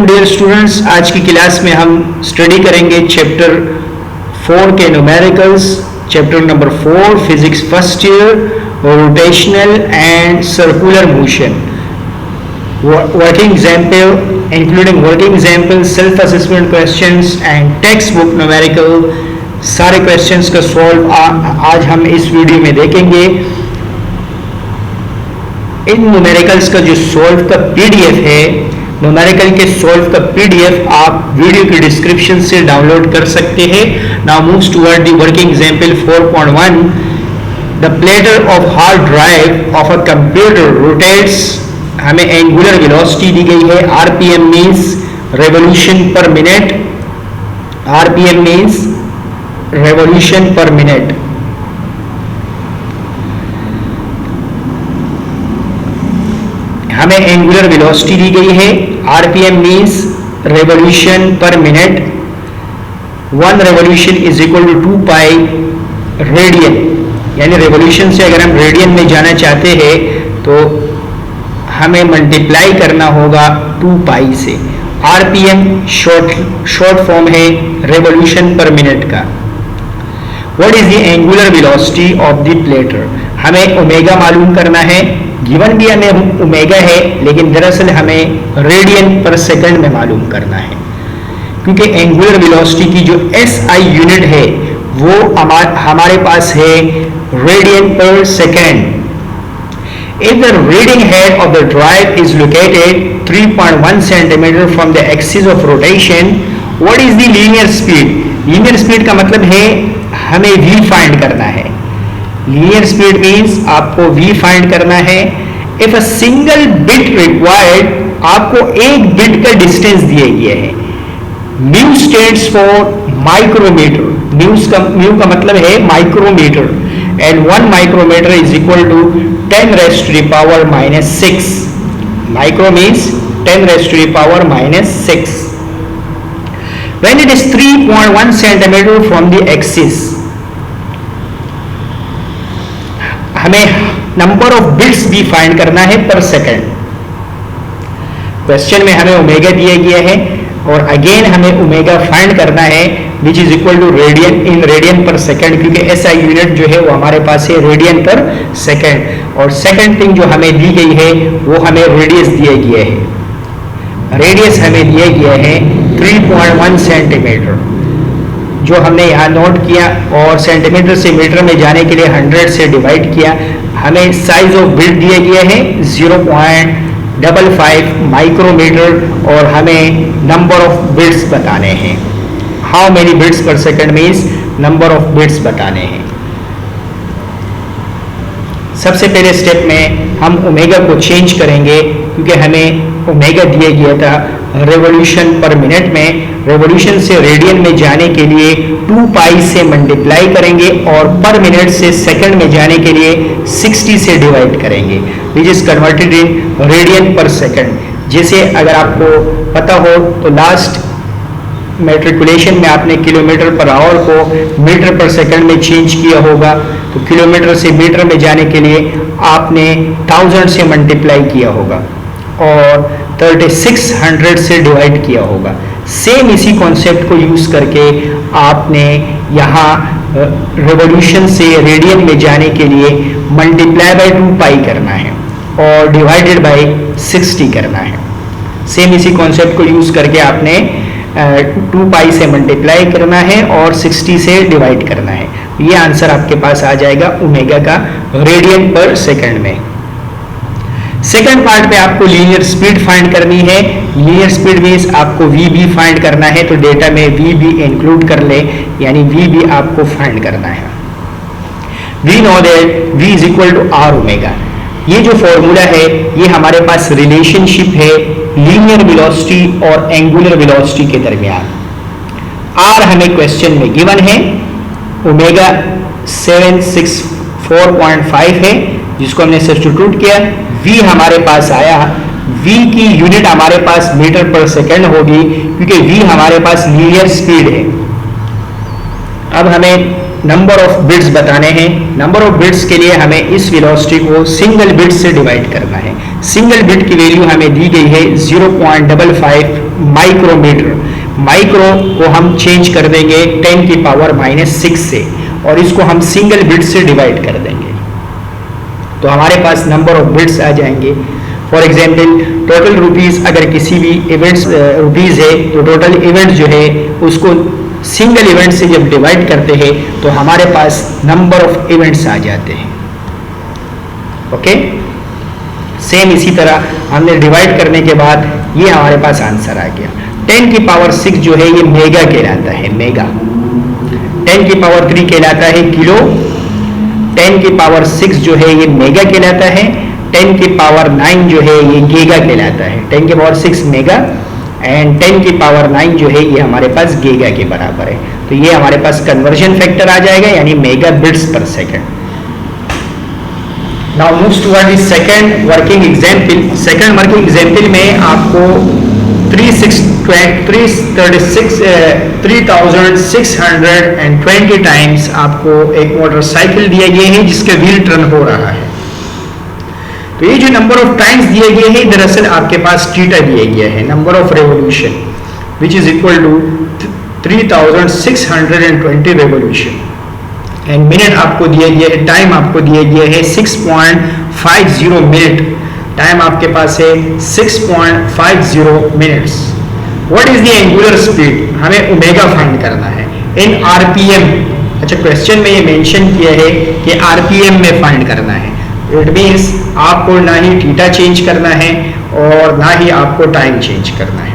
Dear students, आज की class में हम स्टडी करेंगे चैप्टर 4 के numericals, chapter number 4 physics first year, rotational and circular motion, working example including working example, self assessment questions and text book numerical. सारे questions का solve आज हम इस वीडियो में देखेंगे। इन न्यूमेरिकल्स का जो सॉल्व का पीडीएफ है, न्यूमेरिकल के सॉल्व का पीडीएफ आप वीडियो के डिस्क्रिप्शन से डाउनलोड कर सकते हैं। Now moves toward the working example 4.1। The platter of hard drive of a computer rotates. हमें एंगुलर वेलोसिटी दी गई है। RPM means revolution per minute. RPM means revolution per minute. हमें एंगुलर वेलोसिटी दी गई है। RPM means revolution per minute. 1 revolution is equal to 2 pi radian, यानी revolution से अगर हम रेडियन में जाना चाहते हैं तो हमें मल्टीप्लाई करना होगा 2 पाई से। आरपीएम शॉर्ट फॉर्म है रेवोल्यूशन पर मिनट का। What is the angular velocity of the platter? हमें ओमेगा मालूम करना है। गिवन भी हमें ओमेगा है, लेकिन दरअसल हमें रेडियन पर सेकंड में मालूम करना है, क्योंकि एंगुलर वेलोसिटी की जो एसआई यूनिट है वो हमारे पास है radian per second. If the reading head of the drive is located 3.1 centimeter from the axis of rotation, what is the linear speed? Linear speed का मतलब है हमें v फाइंड करना है। Linear speed means आपको v फाइंड करना है। If a single bit required, आपको एक बिट का डिस्टेंस दिए गए हैं। Mu stands for micrometre. Mu का मतलब है micrometre, and 1 micrometre is equal to 10 raised to the power minus 6. Micro means 10 raised to the power minus 6. When it is 3.1 centimeter from the axis, हमें number of bits भी find करना है पर second. Question में हमें omega दिया गया है और अगेन हमें ओमेगा फाइंड करना है, which is equal to radian in radian per second, क्योंकि एसआई यूनिट जो है वो हमारे पास है रेडियन पर सेकंड। और सेकंड थिंग जो हमें दी गई है वो हमें रेडियस दिया गया है। रेडियस हमें दिया गया है 3.1 सेंटीमीटर, जो हमने यहाँ नोट किया, और सेंटीमीटर से मीटर में जाने के लिए 100 से डिवाइड किया। हमें साइज ऑफ बिट दिया गया है 0.55 माइक्रोमीटर, और हमें नंबर ऑफ बिट्स बताने हैं। हाउ मेनी बिट्स पर second means number of bits बताने हैं। सबसे पहले स्टेप में हम ओमेगा को चेंज करेंगे, क्योंकि हमें ओमेगा दिया गया था रेवोल्यूशन पर मिनट में। रेवोल्यूशन से रेडियन में जाने के लिए 2 पाई से मल्टीप्लाई करेंगे, और पर मिनट से सेकंड में जाने के लिए 60 से डिवाइड करेंगे, which is converted in radian per second. जैसे अगर आपको पता हो तो लास्ट मैट्रिकुलेशन में आपने किलोमीटर पर आवर को मीटर पर सेकंड में चेंज किया होगा, तो किलोमीटर से मीटर में जाने के लिए आपने 1000 से मल्टीप्लाई किया होगा और 3600 से डिवाइड किया होगा। सेम इसी कॉन्सेप्ट को यूज करके आपने यहाँ रेवोल्यूशन से रेडियन में जाने के लिए मल्टीप्लाई बाय 2 पाई करना है और डिवाइडेड बाय 60 करना है। सेम इसी कॉन्सेप्ट को यूज करके आपने 2 पाई से मल्टीप्लाई करना है और 60 से डिवाइड करना है। ये आंसर आपके पास आ जाएगा ओमेगा का रेडियन पर सेकंड में। सेकंड पार्ट में आपको लीनियर स्पीड फाइंड करनी है। लीनियर स्पीड मींस आपको वी बी फाइंड करना है, तो डेटा में वी बी इंक्लूड कर ले, यानी वी बी आपको फाइंड करना है। We know that v is equal to are omega. ये जो फॉर्मूला है ये हमारे पास रिलेशनशिप है लीनियर वेलोसिटी और एंगुलर वेलोसिटी के दरमियान। आर हमें क्वेश्चन में गिवन है, ओमेगा 764.5 है, जिसको हमने सब्स्टिट्यूट किया। v हमारे पास आया। v की यूनिट हमारे पास मीटर पर सेकंड होगी, क्योंकि v हमारे पास लीनियर स्पीड है। अब हमें नंबर ऑफ बिट्स बताने हैं। नंबर ऑफ बिट्स के लिए हमें इस वेलोसिटी को सिंगल बिट से डिवाइड करना है। सिंगल बिट की वैल्यू हमें दी गई है 0.55 माइक्रोमीटर, माइक्रो को हम चेंज कर देंगे 10 की पावर -6 से, और इसको हम सिंगल बिट से डिवाइड कर देंगे, तो हमारे पास नंबर ऑफ बिट्स आ जाएंगे। फॉर एग्जाम्पल टोटल रुपीज अगर किसी भी इवेंट्स रुपीज है, तो टोटल इवेंट जो है उसको सिंगल इवेंट से जब डिवाइड करते हैं तो हमारे पास नंबर ऑफ इवेंट्स आ जाते हैं। ओके, सेम इसी तरह हमने डिवाइड करने के बाद ये हमारे पास आंसर आ गया। 10 की पावर 6 जो है ये मेगा कहलाता है, मेगा। 10 की पावर 3 कहलाता है किलो, 10 की पावर 6 जो है ये मेगा कहलाता है, 10 की पावर 9 जो है ये गीगा कहलाता है। 10 की पावर 6 मेगा एंड 10 की पावर 9 जो है ये हमारे पास गीगा के बराबर है। तो ये हमारे पास कन्वर्जन फैक्टर आ जाएगा, यानी मेगा बिट्स पर second. Now moves toward the second working example. Second working example में आपको 3620 टाइम्स आपको एक मोटरसाइकिल दिया गया है जिसके व्हील टर्न हो रहा है। तो ये जो नंबर ऑफ टाइम्स दिए गए हैं, दरअसल आपके पास थीटा दिया गया है, number of revolution which is equal to 3620 revolution, and minute आपको दिया गया है, टाइम आपको दिया गया है 6.50 मिनट, टाइम आपके पास है 6.50 minutes. What is the angular speed, हमें ओमेगा फाइंड करना है इन आरपीएम। अच्छा, क्वेश्चन में ये मेंशन किया है कि आरपीएम में फाइंड करना है, इट मीन्स आपको ना ही थीटा चेंज करना है और ना ही आपको टाइम चेंज करना है।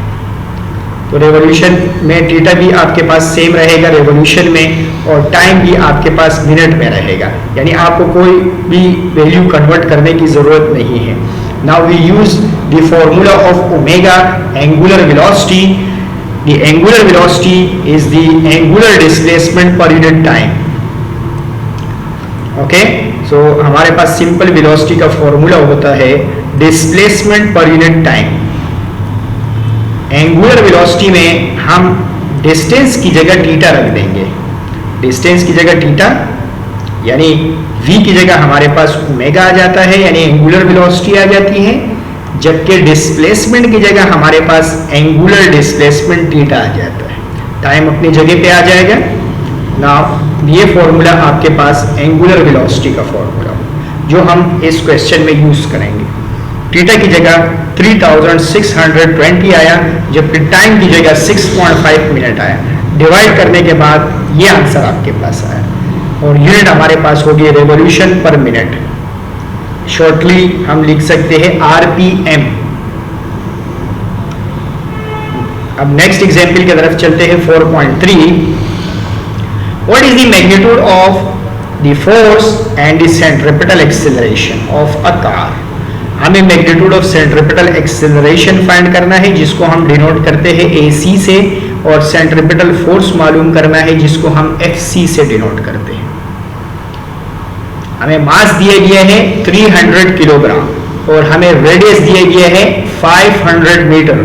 तो रेवोल्यूशन में थीटा भी आपके पास सेम रहेगा रेवोल्यूशन में, और टाइम भी आपके पास मिनट में रहेगा, यानी आपको कोई भी वैल्यू कन्वर्ट करने की जरूरत नहीं है। Now we use the formula of omega, angular velocity. The angular velocity is the angular displacement per unit time. Okay, so हमारे पास सिंपल वेलोसिटी का फॉर्मूला होता है displacement per unit time. Angular velocity में हम डिस्टेंस की जगह theta रख देंगे, डिस्टेंस की जगह थीटा, यानी v की जगह हमारे पास ओमेगा आ जाता है, यानी एंगुलर वेलोसिटी आ जाती है, जबकि डिस्प्लेसमेंट की जगह हमारे पास एंगुलर डिस्प्लेसमेंट थीटा आ जाता है, टाइम अपनी जगह पे आ जाएगा। ना ये फॉर्मूला आपके पास एंगुलर वेलोसिटी का फॉर्मूला जो हम इस क्वेश्चन में यूज करेंगे। थीटा की जगह 3620 आया, जबकि टाइम की जगह 6.5 मिनट आया। डिवाइड करने के बाद ये आंसर आपके पास आया, और यूनिट हमारे पास होगी रेवोल्यूशन पर मिनट। शॉर्टली हम लिख सकते हैं आरपीएम। अब नेक्स्ट एग्जांपल की तरफ चलते हैं 4.3। What is the magnitude of the force and the centripetal acceleration of a car. हमें magnitude of centripetal acceleration find करना है, जिसको हम डिनोट करते हैं AC से, और सेंट्रिपेटल फोर्स मालूम करना है, जिसको हम FC से डिनोट करते हैं। हमें मास दिया गया है 300 किलोग्राम और हमें रेडियस दिया गया है 500 मीटर,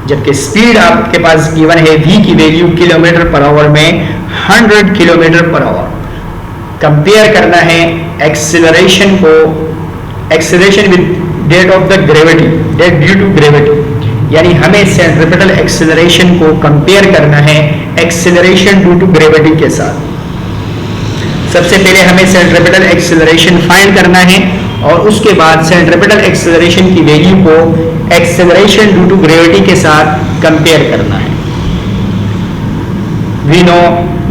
जबकि स्पीड आपके पास गिवन है v की वैल्यू किलोमीटर पर आवर में 100 किलोमीटर पर आवर। कंपेयर करना है एक्सेलरेशन को, acceleration with that of the gravity, that due to gravity, यानी हमें सेंट्रिपेटल एक्सेलरेशन को कंपेयर करना है एक्सेलरेशन ड्यू टू ग्रेविटी के साथ। सबसे पहले हमें सेंट्रिपेटल एक्सेलरेशन फाइंड करना है, और उसके बाद सेंट्रिपेटल एक्सेलरेशन की वैल्यू को एक्सेलरेशन ड्यू टू ग्रेविटी के साथ कंपेयर करना है। We know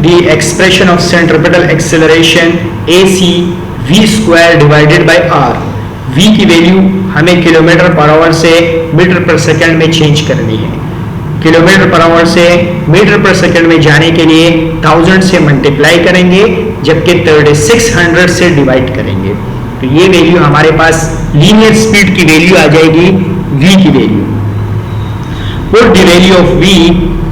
the expression of centripetal acceleration AC v² divided by r। v की वैल्यू हमें किलोमीटर पर आवर से मीटर पर सेकंड में चेंज करनी है। किलोमीटर पर आवर से मीटर पर सेकंड में जाने के लिए 1000 से मल्टीप्लाई करेंगे, जबकि 3600 से डिवाइड करेंगे, तो ये वैल्यू हमारे पास लीनियर स्पीड की वैल्यू आ जाएगी v की value. Put the value of v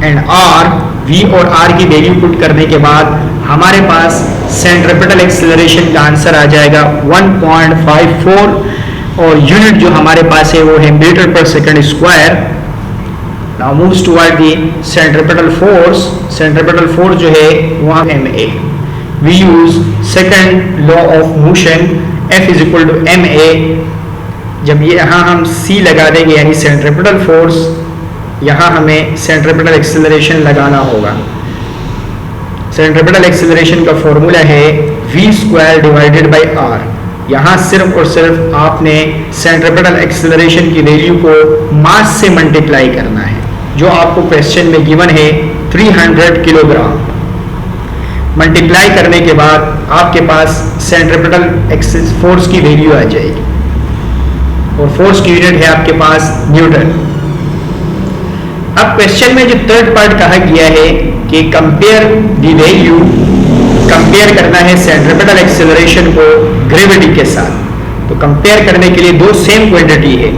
and r, v और r की वैल्यू पुट करने के बाद हमारे पास सेंट्रिपेटल एक्सेलरेशन का आंसर आ जाएगा 1.54, और यूनिट जो हमारे पास है वो है मीटर पर second square. Now moves toward the centripetal force. Centripetal force जो है वहाँ ma। We use second law of motion, F is equal to ma। जब ये यहाँ हम C लगा देंगे, यानी सेंट्रिपेटल फोर्स यहाँ हमें सेंट्रिपेटल एक्सेलरेशन लगाना होगा। सेंट्रिपेटल एक्सेलरेशन का फॉर्मूला है v² डिवाइडेड बाई r। यहाँ सिर्फ और सिर्फ आपने सेंट्रिपेटल एक्सेलरेशन की वैल्यू को मास से मल्टीप्लाई करना है, जो आपको क्वेश्चन में गिवन है 300 किलोग्राम। मल्टीप्लाई करने के बाद आपके पास सेंट्रिपेटल फोर्स की वैल्यू आ जाएगी, और फोर्स की यूनिट है आपके पास न्यूटन। अब क्वेश्चन में जो थर्ड पार्ट कहा गया है कि कंपेयर द वैल्यू, कंपेयर करना है सेंट्रिपेटल एक्सेलरेशन को ग्रेविटी के साथ। तो कंपेयर करने के लिए दो सेम क्वांटिटी है।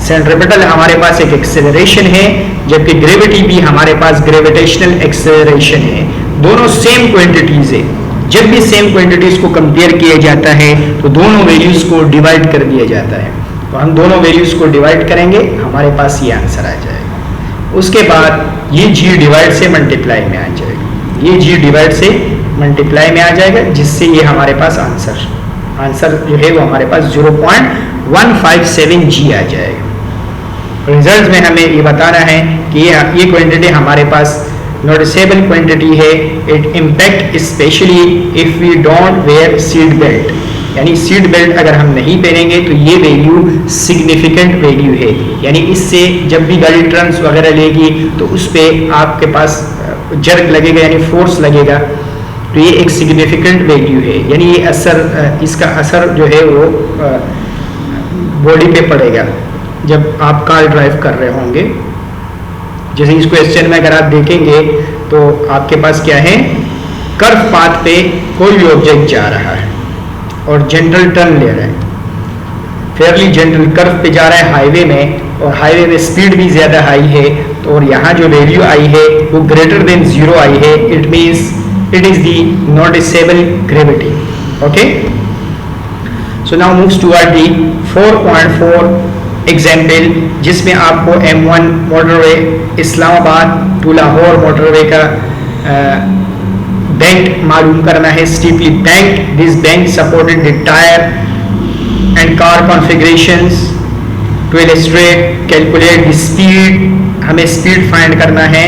सेंट्रिपेटल हमारे पास एक एक्सेलरेशन है, जबकि ग्रेविटी भी हमारे पास ग्रेविटेशनल एक्सेलरेशन है। दोनों सेम क्वांटिटीज है। जब भी सेम क्वांटिटीज को कंपेयर किया जाता है तो दोनों वैल्यूज को डिवाइड कर दिया जाता है। तो हम दोनों वैल्यूज को डिवाइड करेंगे, हमारे पास ये आंसर आ जाएगा। उसके बाद ये g डिवाइड से मल्टीप्लाई में आ जाएगा, ये g डिवाइड से मल्टीप्लाई में आ जाएगा, जिससे ये हमारे पास आंसर जो है वो हमारे पास 0.157 g आ जाएगा। रिजल्ट में हमें ये बताना है कि ये क्वांटिटी हमारे पास नोटिसेबल क्वांटिटी है। It impact specially if we don't wear seat belt, यानी सीट बेल्ट अगर हम नहीं पहनेंगे तो ये वैल्यू सिग्निफिकेंट वैल्यू है। यानी इससे जब भी गाड़ी टर्न्स वगैरह लेगी तो उस पर आपके पास जर्क लगेगा, यानी फोर्स लगेगा, तो ये एक सिग्निफिकेंट वैल्यू है। यानी ये असर, इसका असर जो है वो बॉडी पे पड़ेगा जब आप कार ड्राइव कर रहे होंगे। जैसे इस क्वेश्चन में अगर आप देखेंगे तो आपके पास क्या है, कर्व पाथ पे कोई भी ऑब्जेक्ट जा रहा है और जनरल टर्न ले रहा है, फेयरली जनरल कर्व पे जा रहा है हाईवे में, और हाईवे में स्पीड भी ज़्यादा हाई है। तो और यहाँ जो वैल्यू आई है वो ग्रेटर देन 0 आई है। It means it is the noticeable gravity. Okay, so now moves toward the 4.4 example, जिसमें आपको M1 motorway Islamabad to Lahore motorway का बैंक मालूम करना है। Steeply bank, this bank supported the tyre and car configurations to illustrate calculate the speed. हमें speed find करना है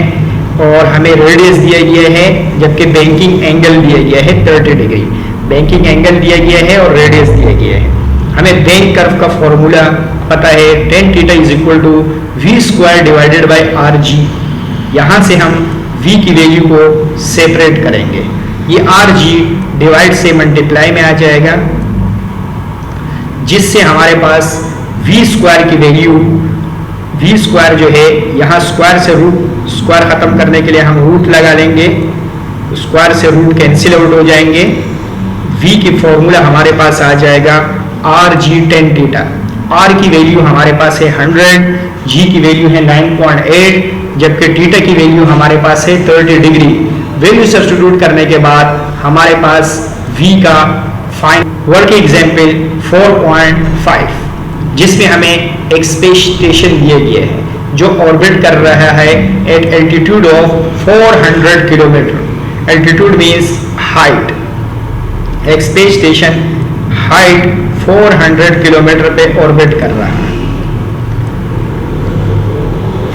और हमें रेडियस दिया गया है, जबकि बैंकिंग एंगल दिया गया है 30 डिग्री। बैंकिंग एंगल दिया गया है और रेडियस दिया गया है। हमें बैंक कर्व का फॉर्मूला पता है, tan theta is equal to v² divided by rg। यहाँ से हम v की वैल्यू को सेपरेट करेंगे, ये rg डिवाइड से मल्टीप्लाई में आ जाएगा, जिससे हमारे पास v² की वैल्यू, v² जो है यहाँ स्क्वायर से रूट, स्क्वायर खत्म करने के लिए हम रूट लगा लेंगे, स्क्वायर से रूट कैंसिल आउट हो जाएंगे। v की फॉर्मूला हमारे पास आ जाएगा rg tan थीटा। r की वैल्यू हमारे पास है 100, g की वैल्यू है 9.8, जबकि थीटा की वैल्यू हमारे पास है 30 डिग्री। वैल्यू सब्स्टिट्यूट करने के बाद हमारे पास v का फाइन वर्क एग्जाम्पल 4.5, जिसमें हमें एक स्पेस स्टेशन दिया गया है जो ऑर्बिट कर रहा है at altitude of 400 kilometre. Altitude means height. एक स्पेस स्टेशन हाइट 400 किलोमीटर पे ऑर्बिट कर रहा है।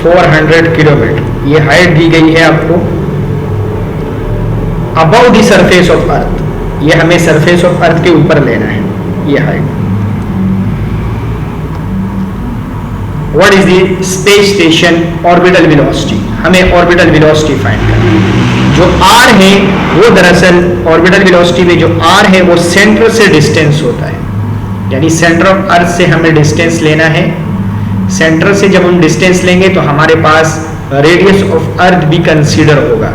400 किलोमीटर ये हाइट दी गई है आपको above the surface of earth. ये हमें सरफेस ऑफ अर्थ के ऊपर लेना है ये height. What is the space station orbital velocity? हमें ऑर्बिटल वेलोसिटी फाइंड करना है। जो r है वो दरअसल ऑर्बिटल वेलोसिटी में जो r है वो सेंटर से डिस्टेंस होता है, यानी सेंटर ऑफ अर्थ से हमें डिस्टेंस लेना है। सेंटर से जब हम डिस्टेंस लेंगे तो हमारे पास रेडियस ऑफ अर्थ भी कंसीडर होगा,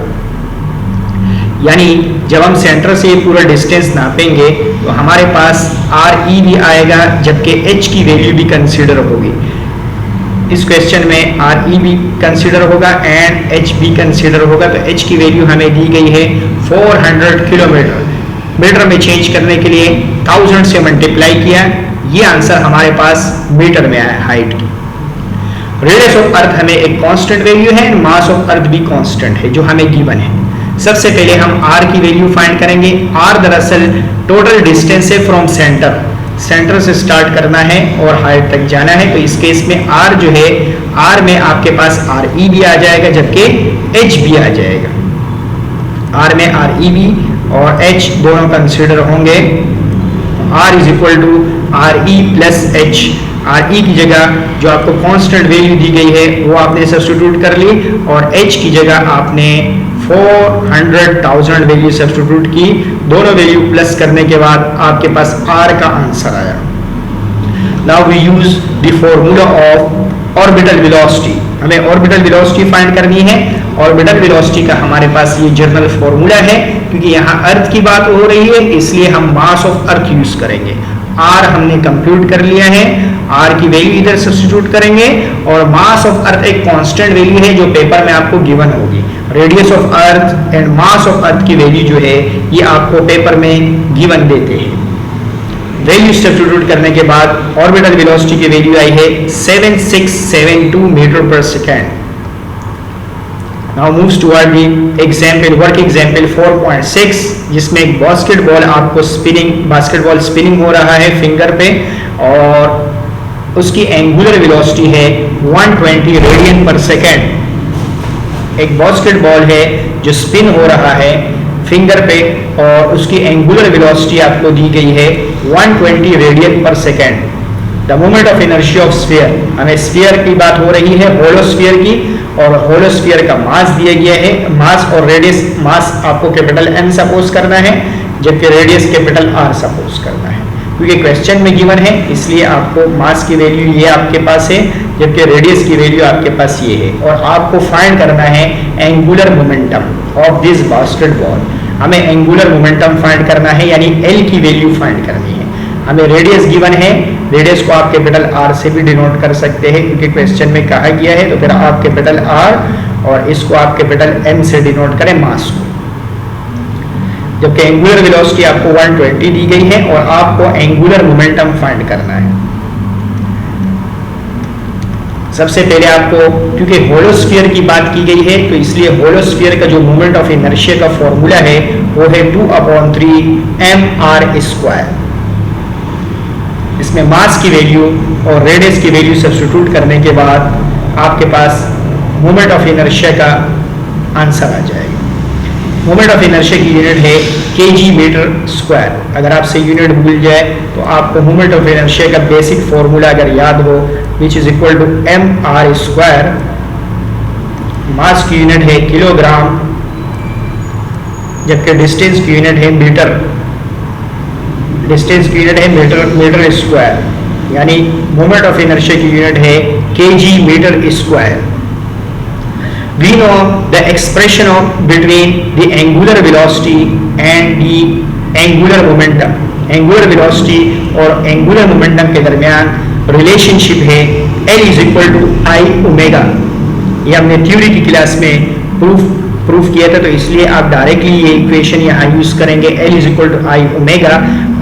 यानी जब हम सेंटर से पूरा डिस्टेंस नापेंगे तो हमारे पास RE भी आएगा, जबकि h की वैल्यू भी कंसीडर होगी। इस क्वेश्चन में RE भी कंसीडर होगा एंड h भी कंसीडर होगा। तो h की वैल्यू हमें दी गई है 400 किलोमीटर। मीटर में चेंज करने के लिए 1000 से मल्टीप्लाई किया, ये आंसर हमारे पास मीटर में आया हाइट की। रेडियस ऑफ अर्थ हमें एक कांस्टेंट वैल्यू है, मास ऑफ अर्थ भी कांस्टेंट है जो हमें गिवन है। सबसे पहले हम r की वैल्यू फाइंड करेंगे। r दरअसल टोटल डिस्टेंस है फ्रॉम सेंटर। सेंटर से स्टार्ट करना है और हाइट तक जाना है। तो इस केस में आर जो है, आर में आपके पास आर ई भी आ जाएगा जबकि एच भी आ जाएगा। आर में आर ई भी और एच दोनों कंसिडर होंगे। R is equal to R E plus H. R E की जगह जो आपको कांस्टेंट वैल्यू दी गई है वो आपने सब्स्टिट्यूट कर ली और एच की जगह आपने 400,000 वैल्यू सब्स्टिट्यूट की। दोनों वैल्यू प्लस करने के बाद आपके पास आर का आंसर आया। Now we use the formula of orbital velocity. हमें ऑर्बिटल वेलोसिटी फाइंड करनी है। ऑर्बिटल वेलोसिटी का हमारे पास ये जनरल फॉर्मूला है, क्योंकि यहाँ अर्थ की बात हो रही है इसलिए हम मास ऑफ अर्थ यूज करेंगे। आर हमने कंप्यूट कर लिया है, आर की वैल्यू इधर सब्स्टिट्यूट करेंगे और मास ऑफ अर्थ एक कांस्टेंट वैल्यू है जो पेपर में आपको गिवन होगी। Radius of earth and mass of earth की वैल्यू जो है ये आपको पेपर में गिवन देते हैं। वैल्यू सब्स्टिट्यूट करने के बाद ऑर्बिटल वेलोसिटी की वैल्यू आई है 7672 metre per second. Now moves toward the example, work example 4.6, जिसमें एक बास्केटबॉल आपको बास्केटबॉल स्पिनिंग हो रहा है फिंगर पे और उसकी एंगुलर वेलोसिटी है 120 रेडियन पर सेकेंड। एक बास्केटबॉल है जो स्पिन हो रहा है फिंगर पे और उसकी एंगुलर वेलोसिटी आपको दी गई है 120 रेडियन पर second. The moment of inertia of sphere, हमें स्फीयर की बात हो रही है, होलो स्फीयर की, और होलो स्फीयर का मास दिया गया है। मास और रेडियस, मास आपको कैपिटल M सपोज करना है जबकि रेडियस कैपिटल R सपोज करना है। क्योंकि क्वेश्चन में गिवन है इसलिए आपको मास की वैल्यू ये आपके पास है जबकि रेडियस की वैल्यू आपके पास ये है। और आपको फाइंड करना है angular momentum of this basketball. हमें एंगुलर मोमेंटम फाइंड करना है यानी L की वैल्यू फाइंड करनी है। हमें रेडियस गिवन है, रेडियस को आप कैपिटल R से भी डिनोट कर सकते हैं क्योंकि क्वेश्चन में कहा गया है। तो फिर आप कैपिटल R और इसको आप कैपिटल M से डिनोट करें मास को। जबकि एंगुलर वेलोसिटी आपको 120 दी गई है और आपको एंगुलर मोमेंटम फाइंड करना है। सबसे पहले आपको, क्योंकि होलोस्फीयर की बात की गई है तो इसलिए होलोस्फीयर का जो मोमेंट ऑफ इनर्शिया का फॉर्मूला है वो है 2/3 mr²। इसमें मास की वैल्यू और रेडियस की वैल्यू सब्स्टिट्यूट करने के बाद आपके पास मोमेंट ऑफ इनर्शिया का आंसर आ जाएगा। मोमेंट ऑफ इनर्शिया की यूनिट है kg मीटर स्क्वायर। अगर आपसे यूनिट भूल जाए तो आपको मोमेंट ऑफ इनर्शिया का बेसिक फॉर्मूला अगर याद हो, which is equal to mr²। Mass की यूनिट है किलोग्राम जबकि डिस्टेंस की यूनिट है मीटर। डिस्टेंस की यूनिट है मीटर स्क्वायर, यानी मोमेंट ऑफ इनर्शिया की यूनिट है kg metre square. We know the expression of between the angular velocity and the angular momentum. Angular velocity और angular momentum के दरमियान रिलेशनशिप है L is equal to I omega. ये हमने theory की class में प्रूफ किया था, तो इसलिए आप डायरेक्टली ये इक्वेशन यहाँ यूज करेंगे। L is equal to I omega.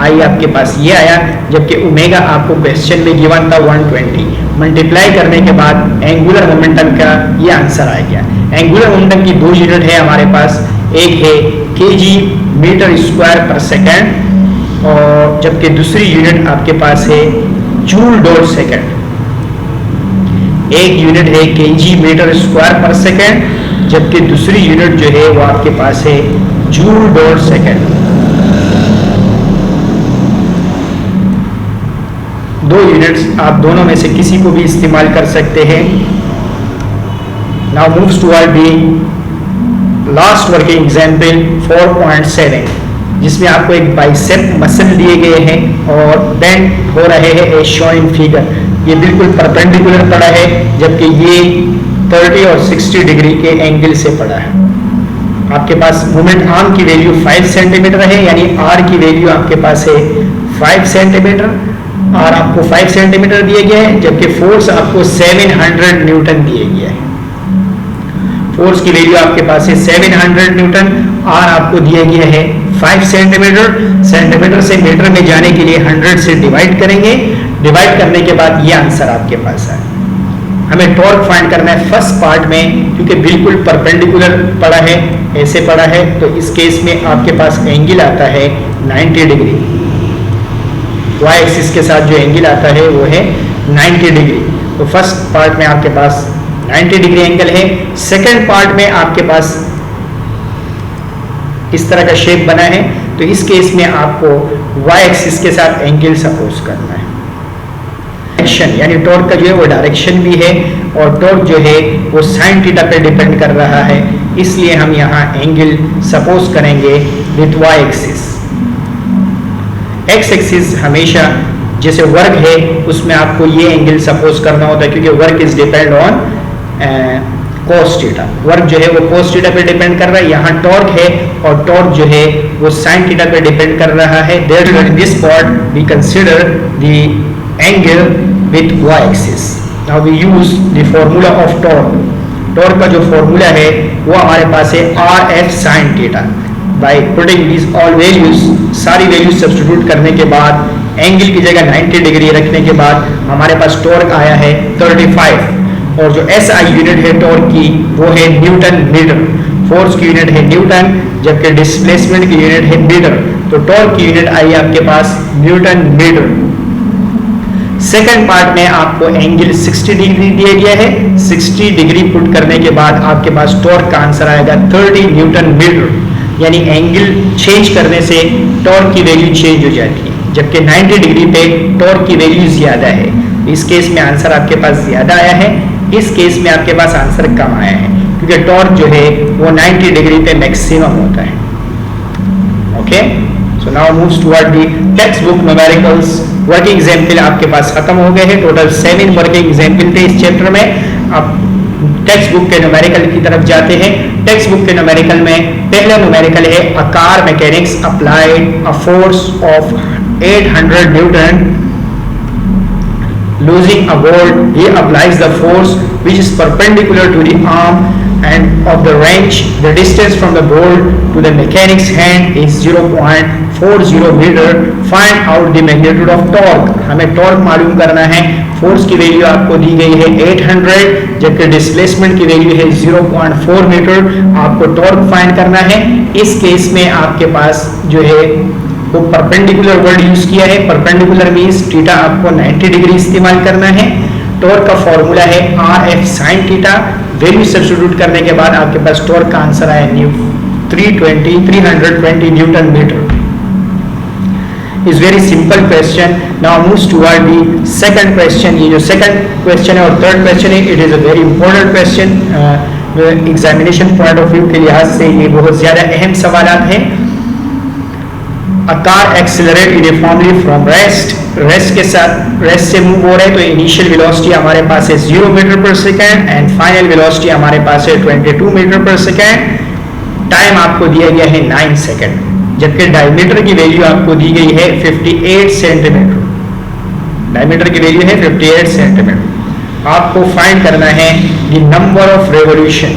I आपके पास ये आया जबकि ओमेगा आपको क्वेश्चन में गिवन था 120। मल्टीप्लाई करने के बाद एंगुलर मोमेंटम का ये आंसर आ गया। एंगुलर मोमेंटम की दो यूनिट है हमारे पास, एक है kg मीटर स्क्वायर पर सेकेंड और जबकि दूसरी यूनिट आपके पास है जूल डॉट सेकेंड। एक यूनिट है kg मीटर स्क्वायर पर सेकेंड जबकि दूसरी यूनिट जो है वो आपके पास है जूल डॉट सेकेंड। दो यूनिट्स आप दोनों में से किसी को भी इस्तेमाल कर सकते हैं। Now moves toward the last working example 4.7, जिसमें आपको एक बाइसेप मसल दिए गए हैं और बेंड हो रहे हैं एज शोन इन फिगर। ये बिल्कुल परपेंडिकुलर पड़ा है जबकि ये 30 और 60 डिग्री के एंगल से पड़ा है। आपके पास मोमेंट आर्म की वैल्यू 5 सेंटीमीटर है, यानी आर की वैल्यू आपके पास है 5 सेंटीमीटर। आर आपको 5 सेंटीमीटर दिया गया है जबकि फोर्स आपको 700 न्यूटन दिया गया है। फोर्स की वैल्यू आपके पास है 700 न्यूटन। आर आपको दिया गया है 5 सेंटीमीटर। सेंटीमीटर से मीटर में जाने के लिए 100 से डिवाइड करेंगे। डिवाइड करने के बाद ये आंसर आपके पास है। हमें टॉर्क फाइंड करना है फर्स्ट पार्ट में, क्योंकि बिल्कुल परपेंडिकुलर पड़ा है, ऐसे पड़ा है, तो इस केस में आपके पास एंगल आता है 90 डिग्री। y एक्सिस के साथ जो एंगल आता है वो है 90 डिग्री। तो फर्स्ट पार्ट में आपके पास 90 डिग्री एंगल है। सेकंड पार्ट में आपके पास इस तरह का शेप बना है, तो इस केस में आपको y एक्सिस के साथ एंगल सपोज करना है। डायरेक्शन यानी टॉर्क का जो है वो डायरेक्शन भी है, और टॉर्क जो है वो साइन थीटा पे डिपेंड कर रहा है, इसलिए हम यहाँ एंगल सपोज करेंगे with y axis. x axis हमेशा जैसे वर्क है उसमें आपको ये एंगल सपोज करना होता है, क्योंकि work is depend on cos theta. Work जो है वो cos थीटा पे डिपेंड कर रहा है, यहाँ टॉर्क है और टॉर्क जो है वो sin थीटा पे डिपेंड कर रहा है। Therefore in this part we consider the angle with y axis. Now we use the formula of torque. Torque का जो फॉर्मूला है वो हमारे पास है RF sin theta. By putting these all values, सारी वैल्यूज सब्स्टिट्यूट करने के बाद, एंगल की जगह 90 डिग्री रखने के बाद हमारे पास टॉर्क आया है 35, और जो SI यूनिट है टॉर्क की वो है न्यूटन मीटर। फोर्स की यूनिट है न्यूटन, जबकि डिस्प्लेसमेंट की यूनिट है मीटर। तो टॉर्क की यूनिट आई आपके पास न्यूटन मीटर। सेकंड पार्ट में आपको एंगल 60 डिग्री दिया गया है। 60 डिग्री पुट करने के बाद आपके पास टॉर्क का आंसर आएगा 30 न्यूटन मीटर, यानी एंगल चेंज करने से टॉर्क की वैल्यू चेंज हो जाती है, जबकि 90 डिग्री पे टॉर्क की वैल्यू ज्यादा है। इस केस में आंसर आपके पास ज्यादा आया है, इस केस में आपके पास आंसर कम आया है, क्योंकि टॉर्क जो है वो 90 डिग्री पे मैक्सिमम होता है। Okay, so now moves toward the text book numericals. Working example आपके पास खत्म हो गए हैं। टोटल 7 वर्किंग एग्जाम्पल थे इस चैप्टर में। अब टेक्स्ट बुक के न्यूमेरिकल की तरफ जाते हैं। टेक्स्ट बुक के न्यूमेरिकल में पहला न्यूमेरिकल है a car mechanics applied a force of 800 Newton losing a bolt. He applies the force which is perpendicular to the arm and of the wrench. The distance from the bolt to the mechanic's hand is 0.40 meter. Find out the magnitude of torque. हमें torque मालूम करना है। Force की value आपको दी गई है 800, जबकि displacement की वैल्यू है 0.4 मीटर। आपको टॉर्क फाइंड करना है। इस केस में आपके पास जो है वो परपेंडिकुलर वर्ड यूज किया है। परपेंडिकुलर मींस थीटा आपको 90 डिग्री इस्तेमाल करना है। टॉर्क का फॉर्मूला है RF sin theta. Value substitute करने के बाद आपके पास टॉर्क का आंसर आया 320 newton metre. Is very simple question. Now moves toward the second question. ये जो सेकंड क्वेश्चन है और थर्ड क्वेश्चन है, it is a very important question. Examination point of view के लिहाज से ये बहुत ज्यादा अहम सवालात हैं। A car accelerate uniformly from rest के साथ रेस्ट से मूव हो रहे हैं, तो इनिशियल वेलोसिटी हमारे पास है 0 metre per second and final velocity हमारे पास है 22 मीटर पर सेकेंड। टाइम आपको दिया गया है 9 सेकेंड, जबकि डायमीटर की वैल्यू आपको दी गई है 58 सेंटीमीटर। डायमीटर की वैल्यू है 58 सेंटीमीटर। आपको फाइंड करना है the number of revolution.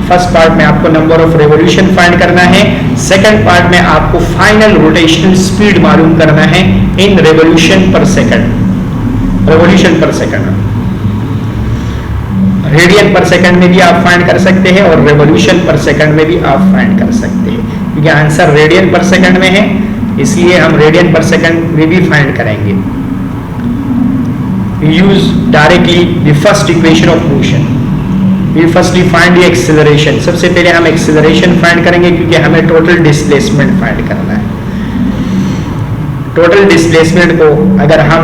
First part में आपको नंबर ऑफ रेवोल्यूशन फाइंड करना है। सेकंड पार्ट में आपको फाइनल रोटेशनल स्पीड मालूम करना है इन रेवोल्यूशन पर सेकंड। रेवोल्यूशन पर सेकंड रेडियन पर सेकंड में भी आप फाइंड कर सकते हैं और रेवोल्यूशन पर सेकंड में भी आप फाइंड कर सकते हैं, क्योंकि आंसर रेडियन पर सेकंड में है, इसलिए हम रेडियन पर सेकंड में भी फाइंड करेंगे। Use directly the first equation of motion. We firstly find the acceleration. सबसे पहले हम एक्सेलरेशन फाइंड करेंगे, क्योंकि हमें टोटल डिस्प्लेसमेंट फाइंड करना है। टोटल डिस्प्लेसमेंट को अगर हम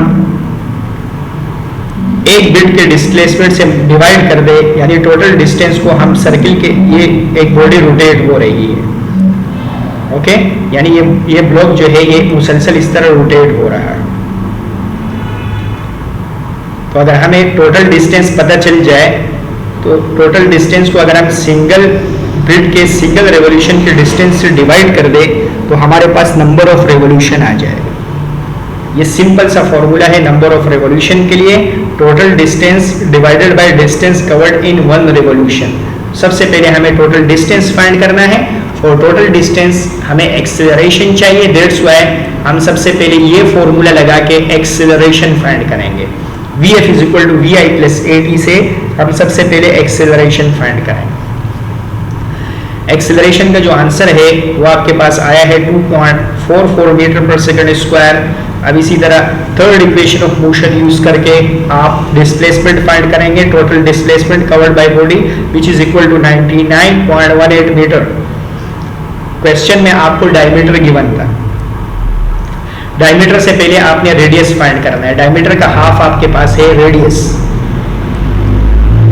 एक बिट के डिस्प्लेसमेंट से डिवाइड कर दे, यानी टोटल डिस्टेंस को हम सर्किल के, ये एक बॉडी रोटेट हो रही है, ओके, यानी ये ब्लॉक जो है ये मुसलसल इस तरह रोटेट हो रहा है। तो अगर हमें टोटल डिस्टेंस पता चल जाए, तो टोटल डिस्टेंस को अगर हम सिंगल बिट के सिंगल रेवोल्यूशन के डिस्टेंस से डिवाइड कर दे, तो हमारे पास नंबर ऑफ रेवोल्यूशन आ जाएगा। ये सिंपल सा फॉर्मूला है नंबर ऑफ रेवोल्यूशन के लिए। Total distance divided by distance covered in one revolution. सबसे पहले हमें टोटल डिस्टेंस फाइंड करना है, और टोटल डिस्टेंस हमें एक्सेलरेशन चाहिए। दैट्स व्हाई हम सबसे पहले ये फॉर्मूला लगा के एक्सेलरेशन फाइंड करेंगे। Vf is equal to V I plus A T से हम सबसे पहले एक्सेलरेशन फाइंड करेंगे। एक्सेलरेशन का जो आंसर है वो आपके पास आया है 2.44 मीटर पर सेकंड स्क्वायर। अब इसी तरह third equation of motion use करके आप डिस्प्लेसमेंट फाइंड करेंगे, total displacement covered by body which is equal to 99.18 metre. Question में आपको डायमीटर गिवन था, डायमीटर से पहले आपने रेडियस फाइंड करना है, डायमीटर का हाफ आपके पास है रेडियस।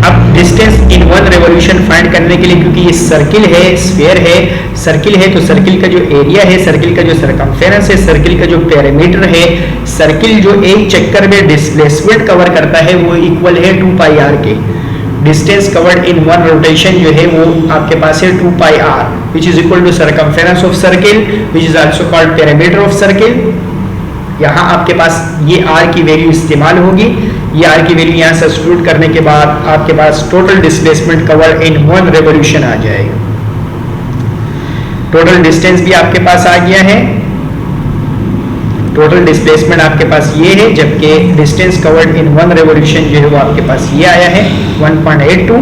अब distance in one revolution find करने के लिए, क्योंकि ये सर्किल है, स्फीयर है, सर्किल है तो सर्किल का जो एरिया है, सर्किल का जो सरकमफेरेंस है, सर्किल का जो पेरीमीटर है, सर्किल जो एक चक्कर में डिस्प्लेसमेंट कवर करता है वो इक्वल है 2 पाई आर के। Distance covered in one rotation जो है वो आपके पास है 2 pi R which is equal to circumference of circle which is also called perimeter of circle. यहाँ आपके पास ये आर की वैल्यू इस्तेमाल होगी, ये आर की वैल्यू यहाँ सब्स्टिट्यूट करने के बाद आपके पास total displacement cover in one revolution आ जाएगा। टोटल डिस्टेंस भी आपके पास आ गया है, टोटल डिस्प्लेसमेंट आपके पास ये है, जबकि distance covered in one revolution जो है वो आपके पास ये आया है 1.82।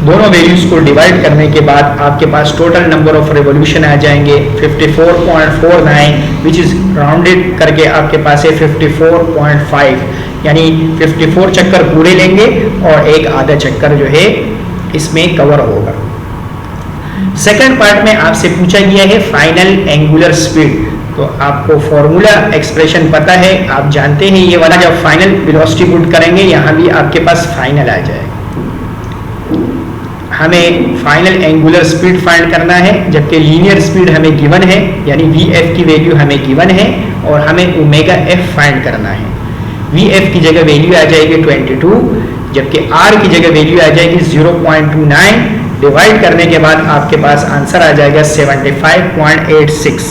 दोनों वैल्यूज को डिवाइड करने के बाद आपके पास टोटल नंबर ऑफ रेवोल्यूशन आ जाएंगे 54.49 विच इज राउंडेड करके आपके पास है 54.5, यानी 54 चक्कर पूरे लेंगे और एक आधा चक्कर जो है इसमें कवर होगा। सेकंड पार्ट में आपसे पूछा गया है फाइनल एंगुलर स्पीड। तो आपको फॉर्मूला एक्सप्रेशन पता है, आप जानते हैं ये वाला, जब फाइनल वेलोसिटी पुट करेंगे यहाँ भी आपके पास फाइनल आ जाएगा। हमें फाइनल एंगुलर स्पीड फाइंड करना है, जबकि लीनियर स्पीड हमें गिवन है, यानी वी.एफ की वैल्यू हमें गिवन है और हमें ओमेगा एफ फाइंड करना है। वी.एफ की जगह वैल्यू आ जाएगी 22, जबकि आर की जगह वैल्यू आ जाएगी 0.29। डिवाइड करने के बाद आपके पास आंसर आ जाएगा 75.86,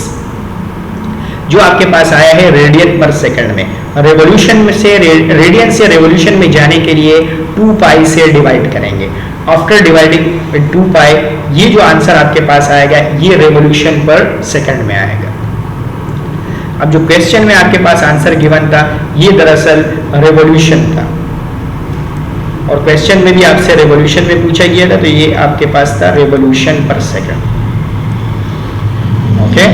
जो आपके पास आया है रेडियन पर सेकंड में। रेवोल्यूशन में से रेडियन से रेवोल्यूशन में जाने के लिए 2 पाई से डिवाइड करेंगे। आफ्टर डिवाइडिंग 2 पाई ये जो आंसर आपके पास आएगा ये रेवोल्यूशन पर सेकंड में आएगा। अब जो क्वेश्चन में आपके पास आंसर गिवन था ये दरअसल रेवोल्यूशन था, और क्वेश्चन में भी आपसे रेवोल्यूशन में पूछा गया था, तो ये आपके पास था रेवोल्यूशन पर second. Okay,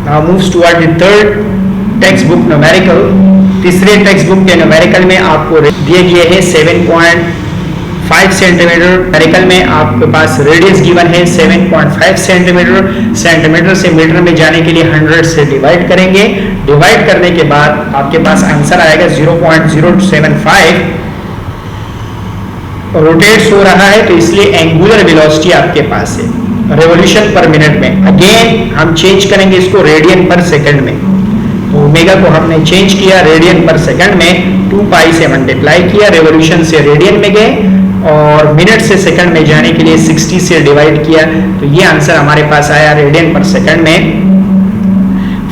now moves toward the third text book numerical. तीसरे टेक्स्ट बुक के न्यूमेरिकल में आपको दिए गए हैं 7.5 सेंटीमीटर। न्यूमेरिकल में आपके पास रेडियस गिवन है 7.5 सेंटीमीटर। सेंटीमीटर से मीटर में जाने के लिए 100 से डिवाइड करेंगे। डिवाइड करने के बाद आपके पास आंसर आएगा 0.075। रोटेट्स हो रहा है तो इसलिए एंगुलर वेलोसिटी आपके पास है रेवोल्यूशन पर मिनट में। अगेन हम चेंज करेंगे इसको रेडियन पर सेकंड में, तो ओमेगा को हमने चेंज किया रेडियन पर सेकंड में, 2 पाई से मल्टीप्लाई किया, रेवोल्यूशन से रेडियन में गए और मिनट से सेकंड में जाने के लिए 60 से डिवाइड किया, तो ये आंसर हमारे पास आया रेडियन पर सेकंड में।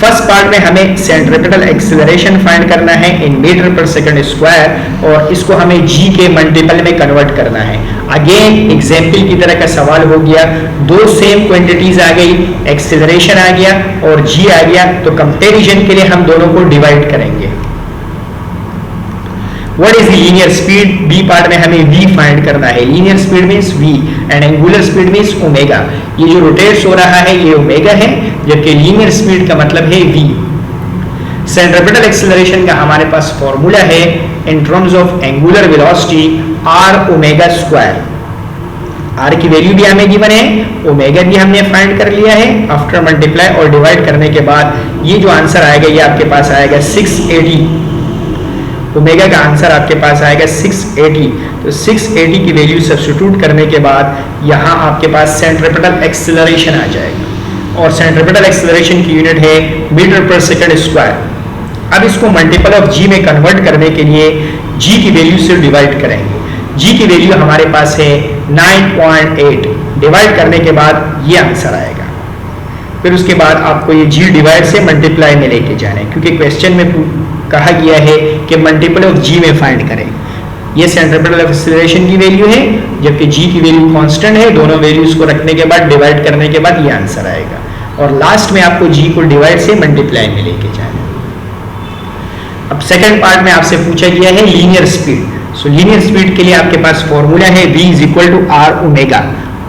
फर्स्ट पार्ट में हमें सेंट्रिपेटल एक्सीलरेशन फाइंड करना है इन मीटर पर सेकंड स्क्वायर, और इसको हमें जी के मल्टीपल में कन्वर्ट करना है। अगेन एग्जाम्पल की तरह का सवाल हो गया, दो सेम क्वांटिटीज आ गई, एक्सीलरेशन आ गया और जी आ गया, तो कंपैरिजन के लिए हम दोनों को डिवाइड करेंगे। What is the linear speed? B part में हमें v फाइंड करना है। Linear speed means v and angular speed means omega. ये जो रोटेट्स हो रहा है ये ओमेगा है, जबकि लीनियर स्पीड का मतलब है v। सेंट्रिपेटल एक्सीलरेशन का हमारे पास फॉर्मूला है in terms of angular velocity r omega square. r की वैल्यू भी हमें गिवन है, ओमेगा भी हमने फाइंड कर लिया है। आफ्टर मल्टीप्लाई और डिवाइड करने के बाद ये जो आंसर आएगा ये आपके पास आएगा 680। ओमेगा का आंसर आपके पास आएगा 680। तो 680 की वैल्यू सब्स्टिट्यूट करने के बाद यहाँ आपके पास सेंट्रिपेटल एक्सीलरेशन आ जाएगा, और सेंट्रिपेटल एक्सीलरेशन की यूनिट है मीटर पर सेकंड स्क्वायर। अब इसको मल्टीपल ऑफ जी में कन्वर्ट करने के लिए जी की वैल्यू से डिवाइड करेंगे। जी की वैल्यू हमारे पास है 9.8। डिवाइड करने के बाद ये आंसर आएगा। फिर उसके बाद आपको ये जी डिवाइड से मल्टीप्लाई में लेके जाना है, क्योंकि क्वेश्चन में कहा गया है कि मल्टीपल ऑफ जी में फाइंड करें। ये सेंट्रिपेटल एक्सीलरेशन की वैल्यू है, जबकि जी की वैल्यू कांस्टेंट है। दोनों वैल्यूज को रखने के बाद डिवाइड करने के बाद ये आंसर आएगा, और लास्ट में आपको जी को डिवाइड से मल्टीप्लाई में लेके जाना है। अब सेकंड पार्ट में आपसे पूछा गया है linear speed. So linear speed के लिए आपके पास फॉर्मूला है v is equal to are omega.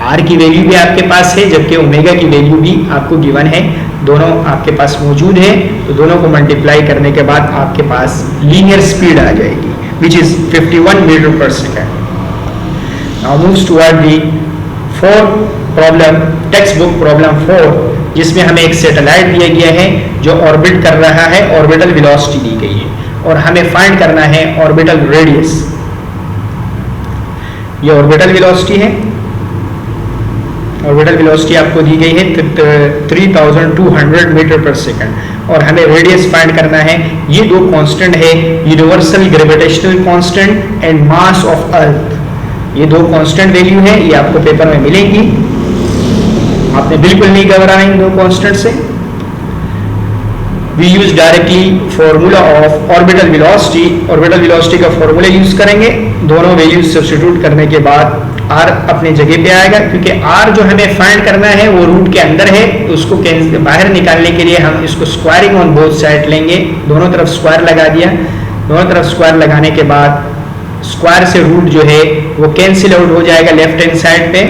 R की वैल्यू भी आपके पास है जबकि ओमेगा की वैल्यू भी आपको गिवन है, दोनों आपके पास मौजूद है, तो दोनों को मल्टीप्लाई करने के बाद आपके पास लीनियर स्पीड आ जाएगी which is 51 metre per second. Now moves toward the fourth problem, text book problem 4, जिसमें हमें एक सैटेलाइट दिया गया है जो ऑर्बिट कर रहा है, ऑर्बिटल वेलोसिटी दी गई है और हमें फाइंड करना है ऑर्बिटल रेडियस। ये ऑर्बिटल वेलोसिटी है, ऑर्बिटल वेलोसिटी आपको दी गई है 3200 मीटर पर सेकंड और हमें रेडियस फाइंड करना है। ये दो कांस्टेंट है, universal gravitational constant and mass of earth. ये दो कांस्टेंट वैल्यू है, ये आपको पेपर में मिलेंगी, आपने बिल्कुल नहीं घबराना इन दो कांस्टेंट से। We use directly formula of orbital velocity, orbital velocity का फॉर्मूला यूज करेंगे, दोनों वैल्यूज सब्स्टिट्यूट करने के बाद r अपने जगह पे आएगा, क्योंकि r जो हमें फाइंड करना है वो रूट के अंदर है, तो उसको बाहर निकालने के लिए हम इसको स्क्वायरिंग ऑन बोथ साइड लेंगे, दोनों तरफ स्क्वायर लगा दिया, दोनों तरफ स्क्वायर लगाने के बाद स्क्वायर से रूट जो है वो कैंसिल आउट हो जाएगा लेफ्ट हैंड साइड पे,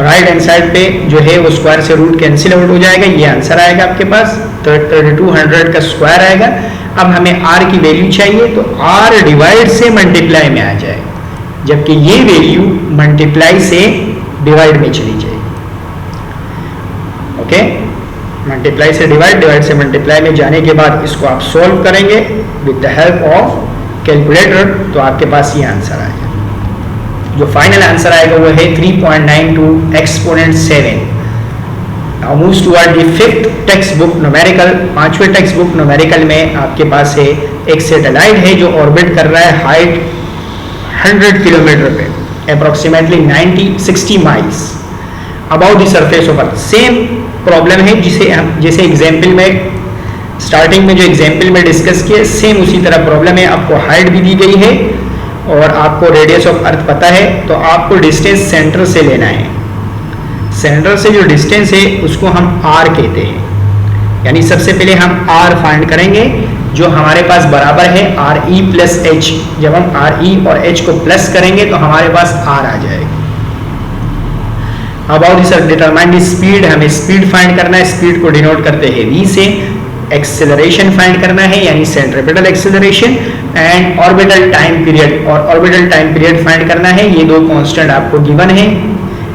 राइट हैंड साइड पे जो है वो स्क्वायर से रूट कैंसिल आउट हो जाएगा, ये आंसर आएगा आपके पास 3200 का स्क्वायर आएगा। अब हमें r की वैल्यू चाहिए, तो r डिवाइड से मल्टीप्लाई में आ जाएगा, जबकि ये वैल्यू मल्टीप्लाई से डिवाइड में चली जाएगी। ओके, मल्टीप्लाई से डिवाइड, डिवाइड से मल्टीप्लाई में जाने के बाद इसको आप सॉल्व करेंगे with the help of calculator, तो आपके पास ये आंसर आएगा। जो फाइनल आंसर आएगा वो है 3.92 exponent 7। Now moves toward the fifth text book numerical. पांचवें टेक्स्ट बुक न्यूमेरिकल में आपके पास है एक सैटेलाइट है जो ऑर्बिट कर रहा है हाइट 100 किलोमीटर पे, approximately 60 miles about the surface of earth. Same problem है जिसे हम जैसे एग्जाम्पल में स्टार्टिंग में जो एग्जाम्पल में डिस्कस किया, सेम उसी तरह प्रॉब्लम है। आपको हाइट भी दी गई है और आपको रेडियस ऑफ अर्थ पता है, तो आपको डिस्टेंस सेंटर से लेना है। सेंटर से जो डिस्टेंस है उसको हम r कहते हैं, यानी सबसे पहले हम r फाइंड करेंगे जो हमारे पास बराबर है RE प्लस H। जब हम RE और H को प्लस करेंगे तो हमारे पास R आ जाएगा। About this determine the speed, हमें स्पीड फाइंड करना है, स्पीड को डिनोट करते हैं v से। एक्सेलरेशन फाइंड करना है यानी centripetal acceleration, and orbital time period, और ऑर्बिटल टाइम पीरियड फाइंड करना है। ये दो कांस्टेंट आपको गिवन है,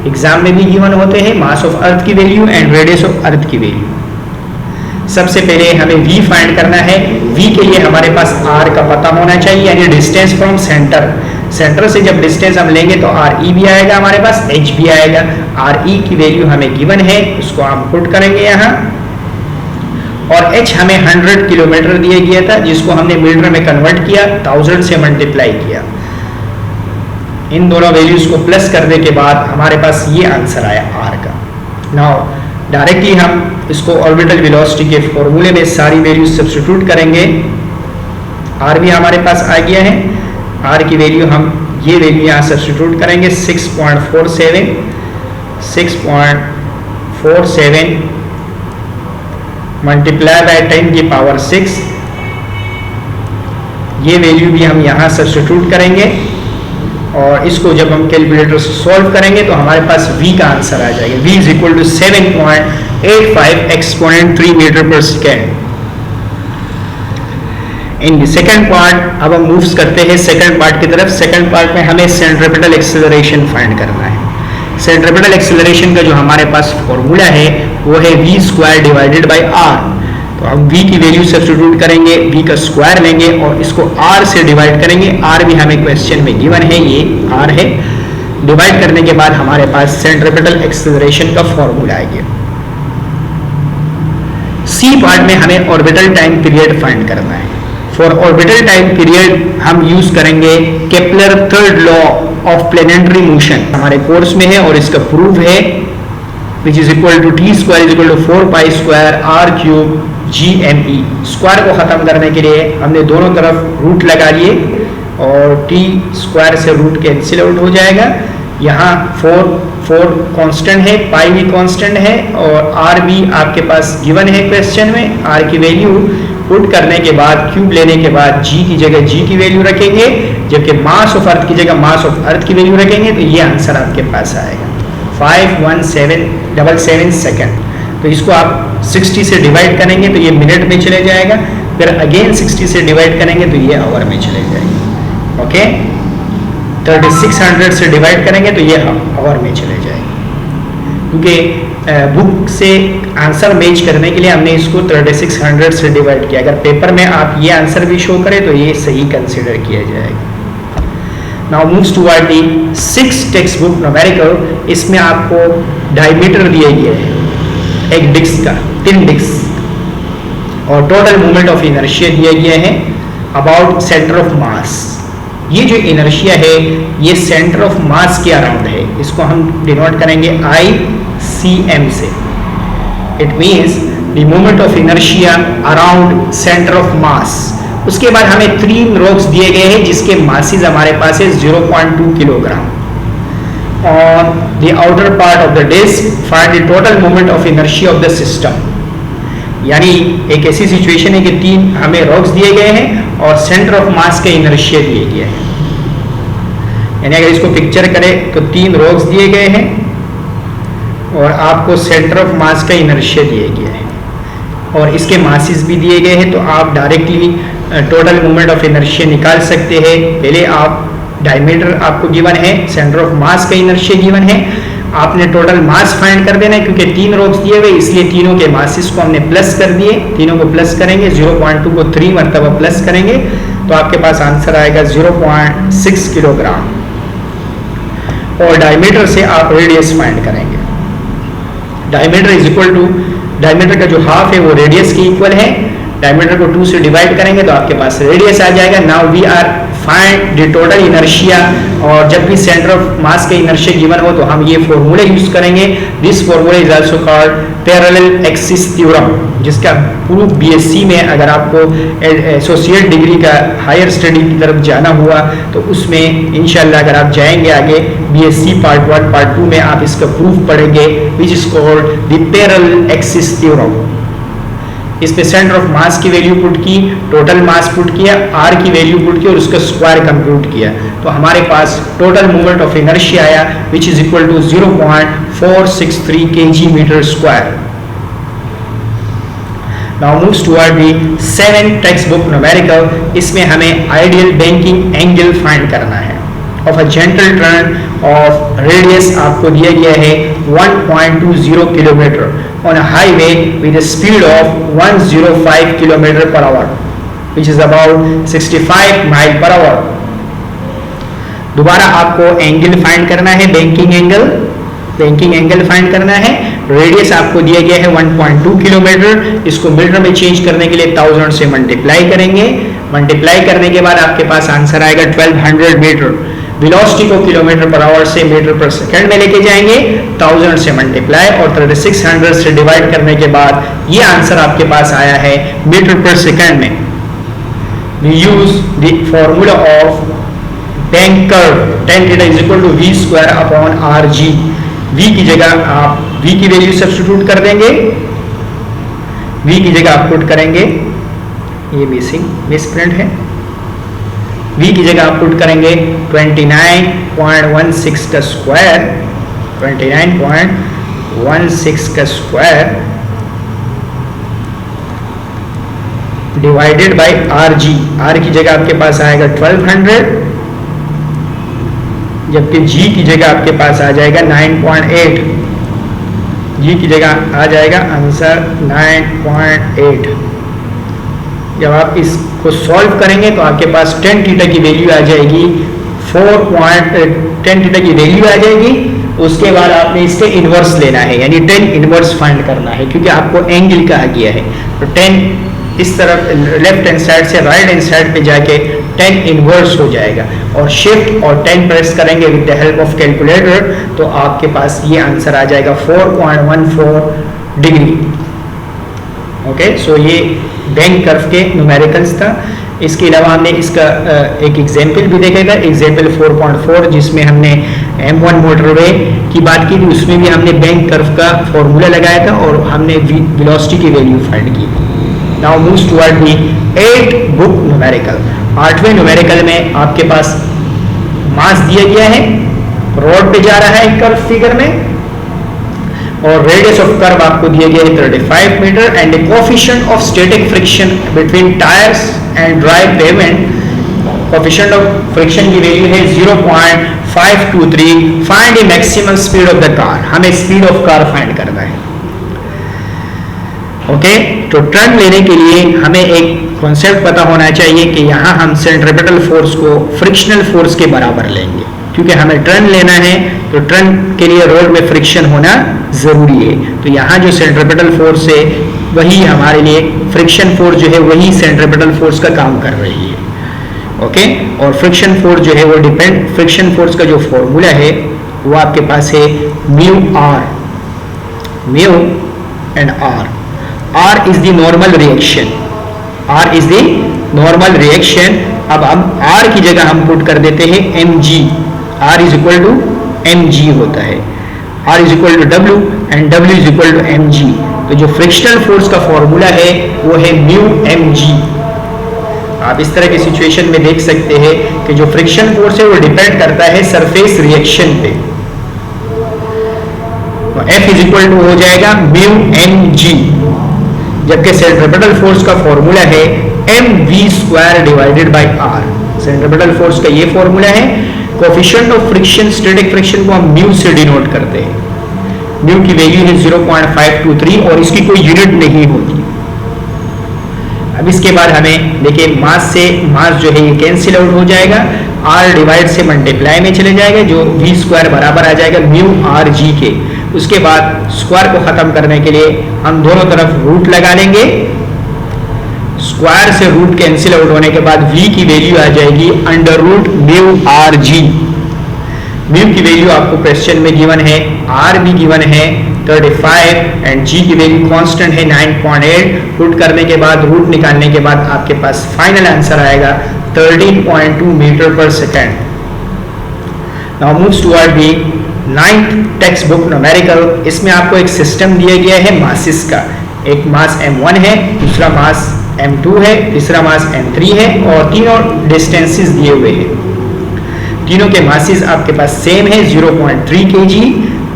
एग्जाम में भी गिवन होते हैं, मास ऑफ अर्थ की value and radius of earth की वैल्यू। सबसे पहले हमें v फाइंड करना है। v के लिए हमारे पास r का पता होना चाहिए, यानी डिस्टेंस फ्रॉम सेंटर। सेंटर से जब डिस्टेंस हम लेंगे तो RE भी आएगा हमारे पास, H भी आएगा। RE की वैल्यू हमें गिवन है, उसको हम पुट करेंगे यहाँ, और H हमें 100 किलोमीटर दिया गया था, जिसको हमने मीटर में कन्वर्ट किया, 1000 से मल्टीप्लाई किया। इन दोनों वैल्यूज को प्लस करने के बाद हमारे पास ये आंसर आया r का। नाउ डायरेक्टली हम इसको ऑर्बिटल वेलोसिटी के फॉर्मूले में सारी वैल्यूज सब्स्टिट्यूट करेंगे। r भी हमारे पास आ गया है, r की वैल्यू हम ये वैल्यू यहाँ सब्स्टिट्यूट करेंगे 6.47 मल्टीप्लाई बाय 10 की पावर 6। ये वैल्यू भी हम यहाँ सब्स्टिट्यूट करेंगे और इसको जब हम कैलकुलेटर से सॉल्व करेंगे तो हमारे पास v का आंसर आ जाएगा। v is equal to 7.85 exponent 3 metre per second. In the second part अब हम मूव्स करते हैं सेकंड पार्ट की तरफ। सेकंड पार्ट में हमें सेंट्रीपिटल एक्सेलरेशन फाइंड करना है। सेंट्रीपिटल एक्सेलरेशन का जो हमारे पास फॉर्मूला है वो है v square divided by r। तो हम v की वैल्यू सब्स्टिट्यूट करेंगे, v का स्क्वायर लेंगे और इसको r से डिवाइड करेंगे। r भी हमें क्वेश्चन में गिवन है, ये r है। डिवाइड करने के बाद हमारे पास सेंट्रीपिटल एक्सेलरेशन का फॉर्मूला आ गया। सी पार्ट में हमें ऑर्बिटल टाइम पीरियड फाइंड करना है। फॉर ऑर्बिटल टाइम पीरियड हम यूज करेंगे Kepler third law of planetary motion, हमारे कोर्स में है और इसका प्रूफ है, which is equal to t square is equal to 4 pi square r cube GME। Square को खत्म करने के लिए हमने दोनों तरफ रूट लगा लिए और t स्क्वायर से रूट कैंसिल आउट हो जाएगा। यहाँ 4 कांस्टेंट है, पाई भी कांस्टेंट है और r भी आपके पास गिवन है क्वेश्चन में। r की वैल्यू पुट करने के बाद, क्यूब लेने के बाद जी की जगह जी की वैल्यू रखेंगे, जबकि मास ऑफ अर्थ की जगह मास ऑफ अर्थ की वैल्यू रखेंगे, तो ये आंसर आपके पास आएगा 51777 सेकेंड। तो इसको आप 60 से डिवाइड करेंगे तो ये मिनट में चले जाएगा, फिर अगेन 60 से डिवाइड करेंगे तो ये आवर में चले जाएगा। ओके, 3600 से डिवाइड करेंगे तो ये आवर में चले जाएगा, क्योंकि बुक से आंसर मैच करने के लिए हमने इसको 3600 से डिवाइड किया। अगर पेपर में आप ये आंसर भी शो करें तो ये सही कंसिडर किया जाएगा। नाउ मूव्स टुवर्ड दी 6 टेक्स्ट बुक न्यूमेरिकल। इसमें आपको डायमीटर दिए गए हैं एक डिस्क का, 3 डिस्क, और टोटल मोमेंट ऑफ इनर्शिया दिए गए हैं अबाउट सेंटर ऑफ मास। ये जो इनर्शिया है ये सेंटर ऑफ मास के अराउंड है, इसको हम डिनोट करेंगे ICM से। It means the moment of inertia around centre of मास। उसके बाद हमें 3 रॉक्स दिए गए हैं जिसके मासेस हमारे पास है 0.2 kilogram. On the outer part of the disk, find the total moment of inertia of the system. यानी एक ऐसी सिचुएशन है कि 3 हमें रॉक्स दिए गए हैं और सेंटर ऑफ मास के इनर्शिया दिए गए हैं। यानी अगर इसको पिक्चर करें तो 3 रॉक्स दिए गए हैं और आपको सेंटर ऑफ मास का इनर्शिया दिए गए हैं और इसके मासेस भी दिए गए हैं, तो आप directly total moment of inertia निकाल सकते हैं। पहले आप डायमीटर आपको गिवन है, सेंटर ऑफ मास का इनर्शिया गिवन है, आपने टोटल मास फाइंड कर देना है। क्योंकि 3 रॉक्स दिए हुए इसलिए तीनों के मासेस को हमने प्लस कर दिए, तीनों को प्लस करेंगे, 0.2 को 3 मरतबा प्लस करेंगे तो आपके पास आंसर आएगा 0.6 किलोग्राम। और डायमीटर से आप रेडियस फाइंड करेंगे। Diameter is equal to, diameter का जो हाफ है वो रेडियस के इक्वल है। डायमीटर को 2 से डिवाइड करेंगे तो आपके पास रेडियस आ जाएगा। Now we are find the total inertia, और जब भी सेंटर ऑफ मास के इनर्शिया गिवन हो तो हम ये फॉर्मूला यूज करेंगे। This formula is also called parallel axis theorem, जिसका प्रूफ बीएससी में अगर आपको एसोसिएट डिग्री का हायर स्टडी की तरफ जाना हुआ तो उसमें इंशाल्लाह अगर आप जाएंगे आगे बीएससी पार्ट 1 पार्ट 2 में आप इसका प्रूफ पढ़ेंगे, which is called the parallel axis theorem. इस पे सेंटर ऑफ मास की वैल्यू पुट की, टोटल मास पुट किया, आर की वैल्यू पुट की और उसका स्क्वायर कंप्यूट किया, तो हमारे पास टोटल मूवमेंट ऑफ इनर्शिया आया which is equal to 0.463 kg metre square. Now moves toward the 7 text book numerical. इसमें हमें आइडियल बैंकिंग एंगल फाइंड करना है of a gentle turn off radius आपको दिया गया है 1.20 kilometre on a highway with a speed of 105 km per hour, which is about 65 mile per hour. दोबारा आपको एंगल फाइंड करना है, banking angle, banking angle find करना है। रेडियस आपको दिया गया है 1.2 किलोमीटर, इसको मीटर में चेंज करने के लिए 1000 से मल्टीप्लाई करेंगे। मल्टीप्लाई करने के बाद आपके पास आंसर आएगा 1200 मीटर। वेलोसिटी को किलोमीटर पर आवर से मीटर पर सेकंड में लेके जाएंगे, 1000 से मल्टीप्लाई और 3600 से डिवाइड करने के बाद ये आंसर आपके पास आया है मीटर पर सेकंड में। We use the formula of bank curve tan theta is equal to v square upon rg। v की जगह आप v की वैल्यू सब्स्टिट्यूट कर देंगे, v की जगह आप पुट करेंगे, ये मिसप्रिंट है, v की जगह आप पुट करेंगे 29.16 का स्क्वायर, 29.16 का square divided by rg। r की जगह आपके पास आएगा 1200, जबकि g की जगह आपके पास आ जाएगा 9.8। g की जगह आ जाएगा आंसर 9.8। जब आप इसको सॉल्व करेंगे तो आपके पास tan थीटा की वैल्यू आ जाएगी 4.10 थीटा की वैल्यू आ जाएगी। उसके बाद आपने इसके इनवर्स लेना है, यानी tan इनवर्स फाइंड करना है, क्योंकि आपको एंगल कहा गया है। तो tan इस तरफ लेफ्ट हैंड साइड से राइट हैंड साइड पे जाके tan इनवर्स हो जाएगा, और शिफ्ट और tan प्रेस करेंगे with the help of calculator तो आपके पास ये आंसर आ जाएगा 4.14 डिग्री। ओके, सो ये बैंक कर्व के न्यूमेरिकल्स था। इसके अलावा हमने इसका एक एग्जाम्पल भी देखा था, एग्जाम्पल 4.4, जिसमें हमने M1 मोटरवे की बात की थी। उसमें भी हमने बैंक कर्व का फॉर्मूला लगाया था और हमने वेलोसिटी की वैल्यू फाइंड की थी। Now moves toward the 8th book numerical. 8वें न्यूमेरिकल में आपके पास मास दिया गया है, रोड पे जा रहा है कर्व फिगर में, और रेडियस ऑफ कर्व आपको दिया गया है 35 metre and coefficient of static friction between tyres and dry pavement. Coefficient of friction की वैल्यू है 0.523। Find the maximum speed of the car. हमें स्पीड ऑफ कार फाइंड करना है। ओके, तो टर्न लेने के लिए हमें एक कॉन्सेप्ट पता होना चाहिए कि यहाँ हम सेंट्रीपिटल फोर्स को फ्रिक्शनल फोर्स के बराबर लेंगे, क्योंकि हमें टर्न लेना है तो टर्न के लिए रोड में फ्रिक्शन होना जरूरी है। तो यहाँ जो सेंट्रीपिटल फोर्स है वही हमारे लिए फ्रिक्शन फोर्स जो है वही सेंट्रीपिटल फोर्स का काम कर रही है। ओके, और फ्रिक्शन फोर्स जो है वो डिपेंड, फ्रिक्शन फोर्स का जो फॉर्मूला है वो आपके पास है mu and R. R is the normal reaction, R is the normal reaction. अब हम आर की जगह हम पुट कर देते हैं mg। R is equal to mg होता है, R is equal to w and w is equal to mg। तो जो फ्रिक्शनल फोर्स का फॉर्मूला है वो है म्यू mg। आप इस तरह की सिचुएशन में देख सकते हैं कि जो फ्रिक्शन फोर्स है वो डिपेंड करता है सरफेस रिएक्शन पे। तो F इज इक्वल टू हो जाएगा म्यू mg, जबकि सेंट्रीपिटल फोर्स का फॉर्मूला है mv² divided by r। Centripetal force का ये फॉर्मूला है। Coefficient of friction, static friction को हम म्यू से डिनोट करते हैं। म्यू की वैल्यू है 0.523 और इसकी कोई यूनिट नहीं होती। अब इसके बाद हमें देखिए मास से मास जो है ये कैंसिल आउट हो जाएगा, r डिवाइड से मल्टीप्लाई में चले जाएगा, जो v² बराबर आ जाएगा म्यू rg के। उसके बाद स्क्वायर को खत्म करने के लिए हम दोनों तरफ रूट लगा लेंगे। स्क्वायर से रूट कैंसिल आउट होने के बाद v की वैल्यू आ जाएगी under root mu rg। Mu की वैल्यू आपको क्वेश्चन में गिवन है, r भी गिवन है 35 एंड g की वैल्यू कांस्टेंट है 9.8। पुट करने के बाद रूट निकालने के बाद आपके पास फाइनल आंसर आएगा 13.2 metre per second. Now moves toward the 9th text book numerical. इसमें आपको एक सिस्टम दिया गया है मासेस का। एक मास m1 है, दूसरा मास m2 है, तीसरा मास m3 है और तीनों डिस्टेंसेस दिए हुए हैं। तीनों के मासेस आपके पास सेम है 0.3 kg।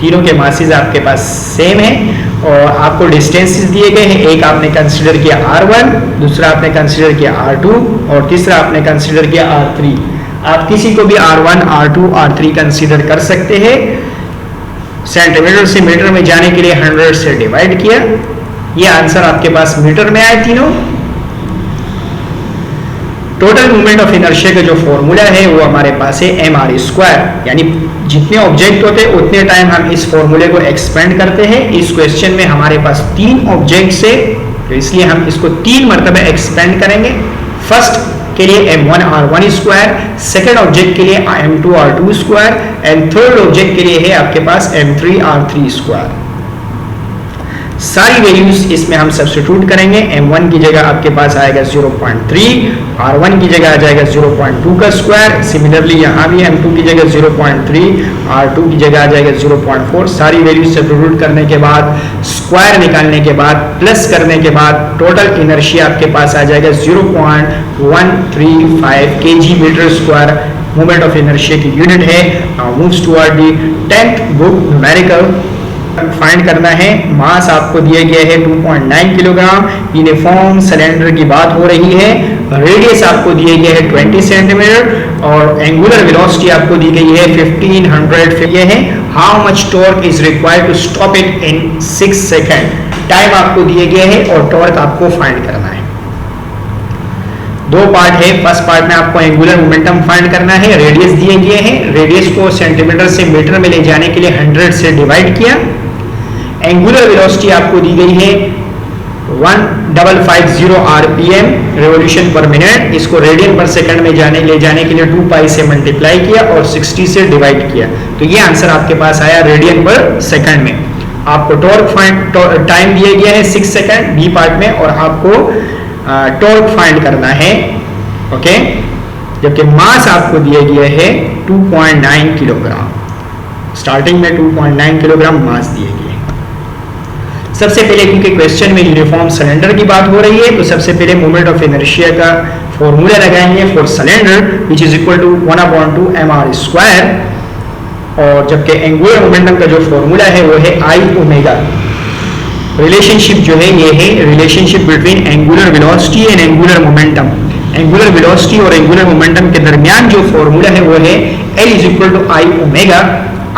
तीनों के मासेस आपके पास सेम है और आपको डिस्टेंसेस दिए गए हैं। एक आपने कंसीडर किया r1, दूसरा आपने कंसीडर किया r2 और तीसरा आपने कंसीडर किया r3। आप किसी को भी r1, r2, r3 कंसीडर कर सकते हैं। सेंटीमीटर से मीटर में जाने के लिए 100 से डिवाइड किया, ये आंसर आपके पास मीटर में आए तीनों। टोटल मूवमेंट ऑफ इनर्शिया का जो फॉर्मूला है वो हमारे पास है mr², यानी जितने ऑब्जेक्ट होते हैं उतने टाइम हम इस फॉर्मूले को एक्सपेंड करते हैं। इस क्वेश्चन में हमारे पास 3 ऑब्जेक्ट्स है तो इसलिए हम इसको 3 मरतबा एक्सपेंड करेंगे। फर्स्ट के लिए m1r1², सेकेंड ऑब्जेक्ट के लिए m2r2² एंड थर्ड ऑब्जेक्ट के लिए है आपके पास m3r3²। सारी वैल्यूज इसमें हम सब्स्टिट्यूट करेंगे। m1 की जगह आपके पास आएगा 0.3, r1 की जगह आ जाएगा 0.2 का स्क्वायर। सिमिलरली यहाँ भी m2 की जगह 0.3, r2 की जगह आ जाएगा 0.4। सारी वैल्यूज सब्स्टिट्यूट करने के बाद, स्क्वायर निकालने के बाद, प्लस करने के बाद टोटल इनर्शिया आपके पास आ जाएगा 0.135 kg metre square. Movement of inertia की यूनिट है। Now moves toward the 10th book numerical. Find करना है। मास आपको दिया गया है 2.9 किलोग्राम। यूनिफॉर्म सिलेंडर की बात हो रही है। रेडियस आपको दिया गया है 20 सेंटीमीटर और एंगुलर वेलोसिटी आपको दी गई है 1500 ये है। How much torque is required to stop it in 6 second. Time आपको दिया गया है और टॉर्क आपको फाइंड करना है। 2 पार्ट है। फर्स्ट पार्ट में आपको एंगुलर मोमेंटम फाइंड करना है। रेडियस दिए गए हैं, रेडियस को सेंटीमीटर से मीटर में ले जाने के लिए 100 से डिवाइड किया। एंगुलर वेलोसिटी आपको दी गई है 1550 rpm रिवॉल्यूशन पर मिनट। इसको रेडियन पर सेकंड में ले जाने के लिए 2 पाई से मल्टीप्लाई किया और 60 से डिवाइड किया, तो ये आंसर आपके पास आया रेडियन पर सेकंड में। आपको टॉर्क टाइम दिया गया है 6 सेकंड बी पार्ट में और आपको टॉर्क फाइंड करना है। ओके, जबकि मास आपको दिया गया है 2.9 किलोग्राम। स्टार्टिंग में 2.9 किलोग्राम मास दिए गए। सबसे पहले क्योंकि क्वेश्चन में यूनिफॉर्म सिलेंडर की बात हो रही है तो सबसे पहले मोमेंट ऑफ इनर्शिया का फॉर्मूला लगाएंगे for cylinder which is equal to 1/2 mr², और जबकि एंगुलर मोमेंटम का जो फॉर्मूला है वो है I ओमेगा। रिलेशनशिप जो है ये है relationship between angular velocity and angular momentum. Angular velocity और एंगुलर मोमेंटम के दरमियान जो फॉर्मूला है वो है L is equal to I omega.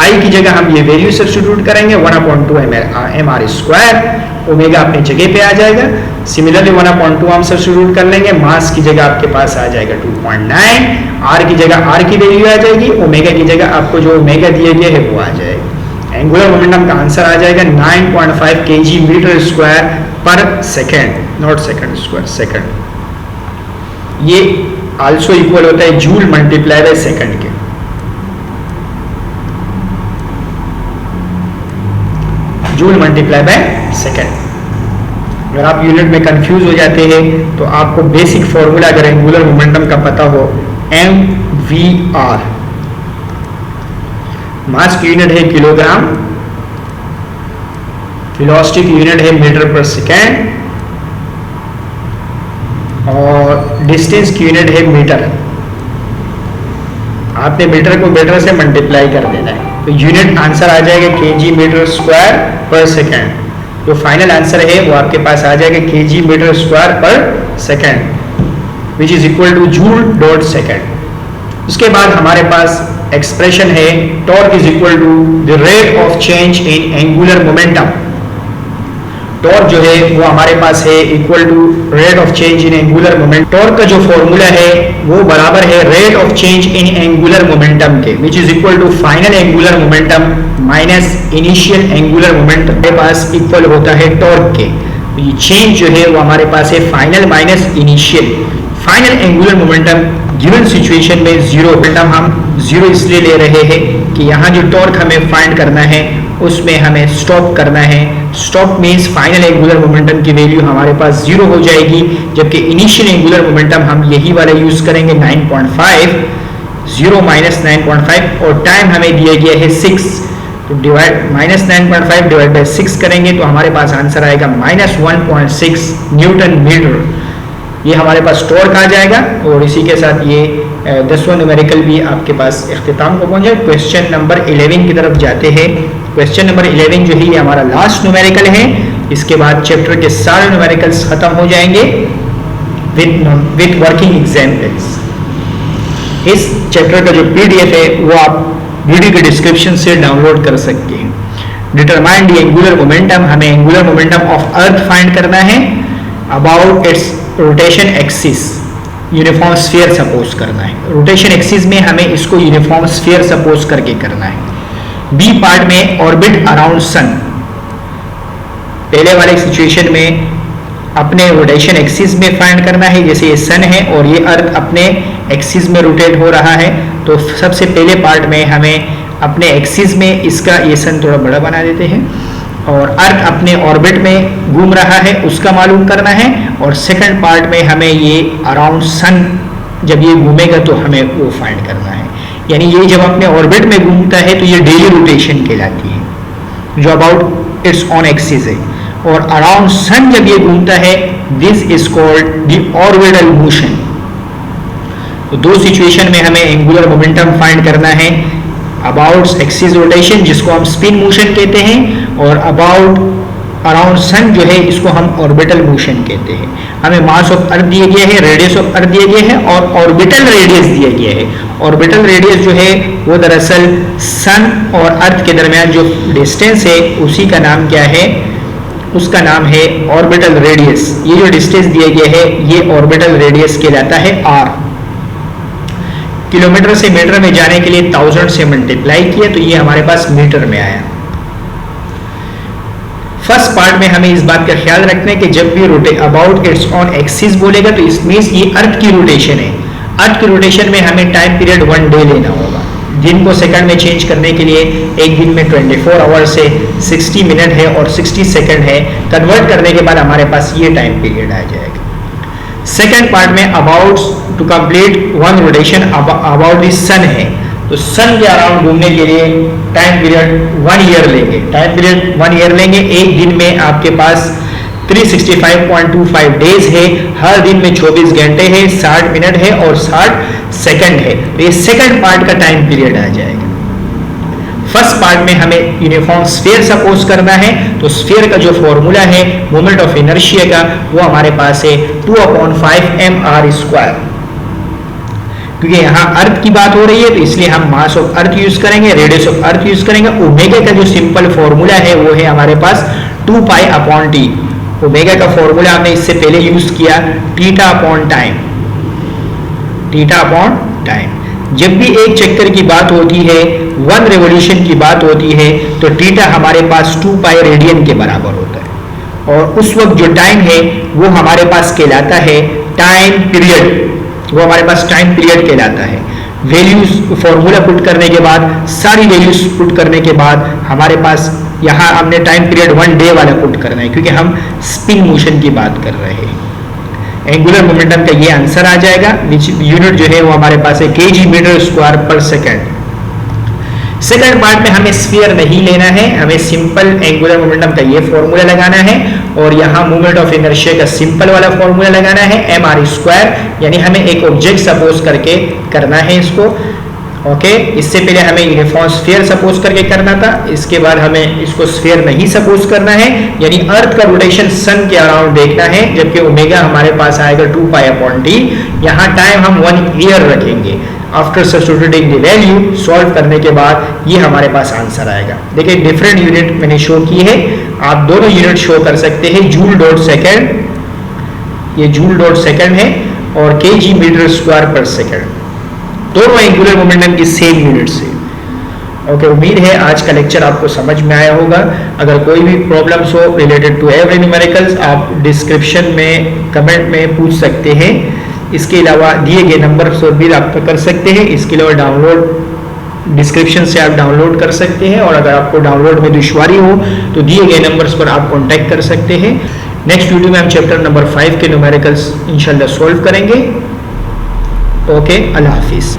I की जगह हम ये वैल्यू सब्स्टिट्यूट करेंगे 1/2 mr², ओमेगा अपनी जगह पे आ जाएगा। सिमिलरली 1/2 हम सब्स्टिट्यूट कर लेंगे, मास की जगह आपके पास आ जाएगा 2.9, R की जगह R की वैल्यू आ जाएगी, ओमेगा की जगह आपको जो ओमेगा दिया गया है वो आ जाएगा। एंगुलर मोमेंटम का आंसर आ जाएगा 9.5 kg मीटर स्क्वायर पर second, not second square, second. ये आल्सो इक्वल होता है जूल मल्टीप्लाई बाय सेकेंड के। Joule multiply by second. अगर आप यूनिट में कंफ्यूज हो जाते हैं तो आपको बेसिक फॉर्मूला अगर एंगुलर मोमेंटम का पता हो, MVR, मास की यूनिट है किलोग्राम, वेलोसिटी की यूनिट है मीटर पर सेकेंड, और डिस्टेंस की यूनिट है मीटर। आपने मीटर को मीटर से मल्टीप्लाई कर देना है तो यूनिट आंसर आ जाएगा kg मीटर स्क्वायर पर सेकेंड। जो फाइनल आंसर है वो आपके पास आ जाएगा kg मीटर स्क्वायर पर second which is equal two joule dot second. उसके बाद हमारे पास एक्सप्रेशन है torque is equal to the rate of change in angular momentum. Torque जो है वो हमारे पास है equal to rate of change in angular momentum. Torque का जो फॉर्मूला है वो बराबर है rate of change in angular momentum के, which is equal to final angular momentum minus initial angular momentum हमारे पास इक्वल होता है टॉर्क के। ये चेंज जो है वो हमारे पास है final minus initial. Final angular momentum given situation में जीरो, मोमेंटम हम जीरो इसलिए ले रहे हैं कि यहाँ जो टॉर्क हमें फाइंड करना है उसमें हमें स्टॉप करना है। Stop means final angular momentum की वैल्यू हमारे पास जीरो हो जाएगी, जबकि इनिशियल एंगुलर मोमेंटम हम यही वाला यूज करेंगे 9.5, 0 माइनस 9.5, और टाइम हमें दिया गया है 6, तो डिवाइड माइनस 9.5 डिवाइड बाई 6 करेंगे तो हमारे पास आंसर आएगा -1.6 न्यूटन मीटर। ये हमारे पास टॉर्क आ जाएगा, और इसी के साथ ये 10वां न्यूमेरिकल भी आपके पास इख्तिताम को पहुंचे। क्वेश्चन नंबर 11 की तरफ जाते हैं। क्वेश्चन नंबर 11 जो है ये हमारा लास्ट न्यूमेरिकल है। इसके बाद चैप्टर के सारे न्यूमेरिकल्स खत्म हो जाएंगे विद वर्किंग एग्जाम्पल्स। इस चैप्टर का जो PDF है वो आप वीडियो के डिस्क्रिप्शन से डाउनलोड कर सकते हैं। डिटरमाइन द एंगुलर मोमेंटम, हमें angular momentum of earth find करना है about it's rotation axis. Uniform sphere suppose करना है। रोटेशन एक्सिस में हमें इसको यूनिफॉर्म स्फीयर सपोज करके करना है। बी पार्ट में ऑर्बिट अराउंड सन। पहले वाले सिचुएशन में अपने रोटेशन एक्सिस में फाइंड करना है, जैसे ये सन है और ये अर्थ अपने एक्सिस में रोटेट हो रहा है, तो सबसे पहले पार्ट में हमें अपने एक्सिस में इसका ये सन थोड़ा बड़ा बना देते हैं, और अर्थ अपने ऑर्बिट में घूम रहा है उसका मालूम करना है, और सेकंड पार्ट में हमें ये अराउंड सन जब ये घूमेगा तो हमें वो फाइंड करना है। यानी ये जब अपने ऑर्बिट में घूमता है तो ये डेली रोटेशन कहलाती है जो अबाउट इट्स ऑन एक्सिस है, और अराउंड सन जब ये घूमता है this is called the orbital motion. तो दो सिचुएशन में हमें एंगुलर मोमेंटम फाइंड करना है, अबाउट एक्सिस रोटेशन जिसको हम स्पिन मोशन कहते हैं, और अबाउट अराउंड सन जो है इसको हम ऑर्बिटल मोशन कहते हैं। हमें मास ऑफ अर्थ दिया गया है, रेडियस ऑफ अर्थ दिया गया है, और ऑर्बिटल रेडियस दिया गया है। ऑर्बिटल रेडियस जो है वो दरअसल सन और अर्थ के दरमियान जो डिस्टेंस है उसी का नाम क्या है, उसका नाम है ऑर्बिटल रेडियस। ये जो डिस्टेंस दिया गया है ये ऑर्बिटल रेडियस कहलाता है r। किलोमीटर से मीटर में जाने के लिए 1000 से मल्टीप्लाई किया तो ये हमारे पास मीटर में आया। फर्स्ट पार्ट में हमें इस बात का ख्याल रखना है कि जब भी rotate about it's on axis बोलेगा तो इसमें ये अर्थ की रोटेशन है। अर्थ की रोटेशन में हमें टाइम पीरियड 1 डे लेना होगा। दिन को सेकंड में चेंज करने के लिए एक दिन में 24 आवर से 60 मिनट है और 60 सेकंड है, कन्वर्ट करने के बाद हमारे पास ये टाइम पीरियड आ जाएगा। सेकंड पार्ट में about to complete one rotation about the sun है, तो सन के अराउंड घूमने के लिए टाइम पीरियड 1 ईयर लेंगे। टाइम पीरियड 1 ईयर लेंगे। एक दिन में आपके पास 365.25 डेज है, हर दिन में 24 घंटे है, 60 मिनट है और 60 सेकंड है। तो ये सेकंड पार्ट का टाइम पीरियड आ जाएगा। फर्स्ट पार्ट में हमें यूनिफॉर्म स्फीयर सपोज करना है, तो स्फीयर का जो फॉर्मूला है मोमेंट ऑफ इनर्शिया का, वो हमारे पास है 2/5 mr²। क्योंकि यहाँ अर्थ की बात हो रही है तो इसलिए हम मास ऑफ अर्थ यूज करेंगे, रेडियस ऑफ अर्थ यूज करेंगे। ओमेगा का जो सिंपल फॉर्मूला है वो है हमारे पास 2π/t। ओमेगा का फॉर्मूला हमने इससे पहले यूज किया θ/टाइम। θ/टाइम। जब भी एक चक्कर की बात होती है, 1 रेवोल्यूशन की बात होती है, तो थीटा हमारे पास 2π रेडियन के बराबर होता है। और उस वक्त जो टाइम है वो हमारे पास कहलाता है टाइम पीरियड। वो हमारे पास टाइम पीरियड कहलाता है। वैल्यूज फॉर्मूला पुट करने के बाद, सारी वैल्यूज पुट करने के बाद हमारे पास यहाँ हमने टाइम पीरियड 1 डे वाला पुट करना है, क्योंकि हम स्पिन मोशन की बात कर रहे हैं। एंगुलर मोमेंटम का ये आंसर आ जाएगा, विच यूनिट जो है वो हमारे पास है kg/m²/सेकंड। सेकंड पार्ट में हमें स्फीयर नहीं लेना है, हमें सिंपल एंगुलर मोमेंटम का ये फॉर्मूला लगाना है और यहाँ मोमेंट ऑफ इनर्शिया का सिंपल वाला फॉर्मूला लगाना है mr²। यानी हमें एक ऑब्जेक्ट सपोज करके करना है इसको। ओके, इससे पहले हमें यूनिफॉर्म स्फीयर सपोज करके करना था, इसके बाद हमें इसको स्फीयर नहीं सपोज करना है, यानी अर्थ का रोटेशन सन के अराउंड देखना है, जबकि ओमेगा हमारे पास आएगा 2π/t। यहाँ टाइम हम 1 ईयर रखेंगे। After substituting the value solve करने के बाद ये हमारे पास आंसर आएगा। देखिए डिफरेंट यूनिट मैंने शो की है, आप दोनों यूनिट शो कर सकते हैं। जूल/सेकंड, ये जूल/सेकंड है, और kg/m²/सेकंड, दोनों एंगुलर मोमेंटम की सेम यूनिट्स है। ओके, उम्मीद है आज का लेक्चर आपको समझ में आया होगा। अगर कोई भी प्रॉब्लम्स हो रिलेटेड टू एवरी न्यूमेरिकल्स, आप डिस्क्रिप्शन में कमेंट में पूछ सकते हैं। इसके अलावा दिए गए नंबर पर भी रब्ता कर सकते हैं। इसके अलावा डाउनलोड डिस्क्रिप्शन से आप डाउनलोड कर सकते हैं, और अगर आपको डाउनलोड में दुश्वारी हो तो दिए गए नंबर्स पर आप कॉन्टैक्ट कर सकते हैं। नेक्स्ट वीडियो में हम चैप्टर नंबर 5 के न्यूमेरिकल्स इंशाल्लाह सॉल्व करेंगे। ओके, अल्लाह हाफिज़।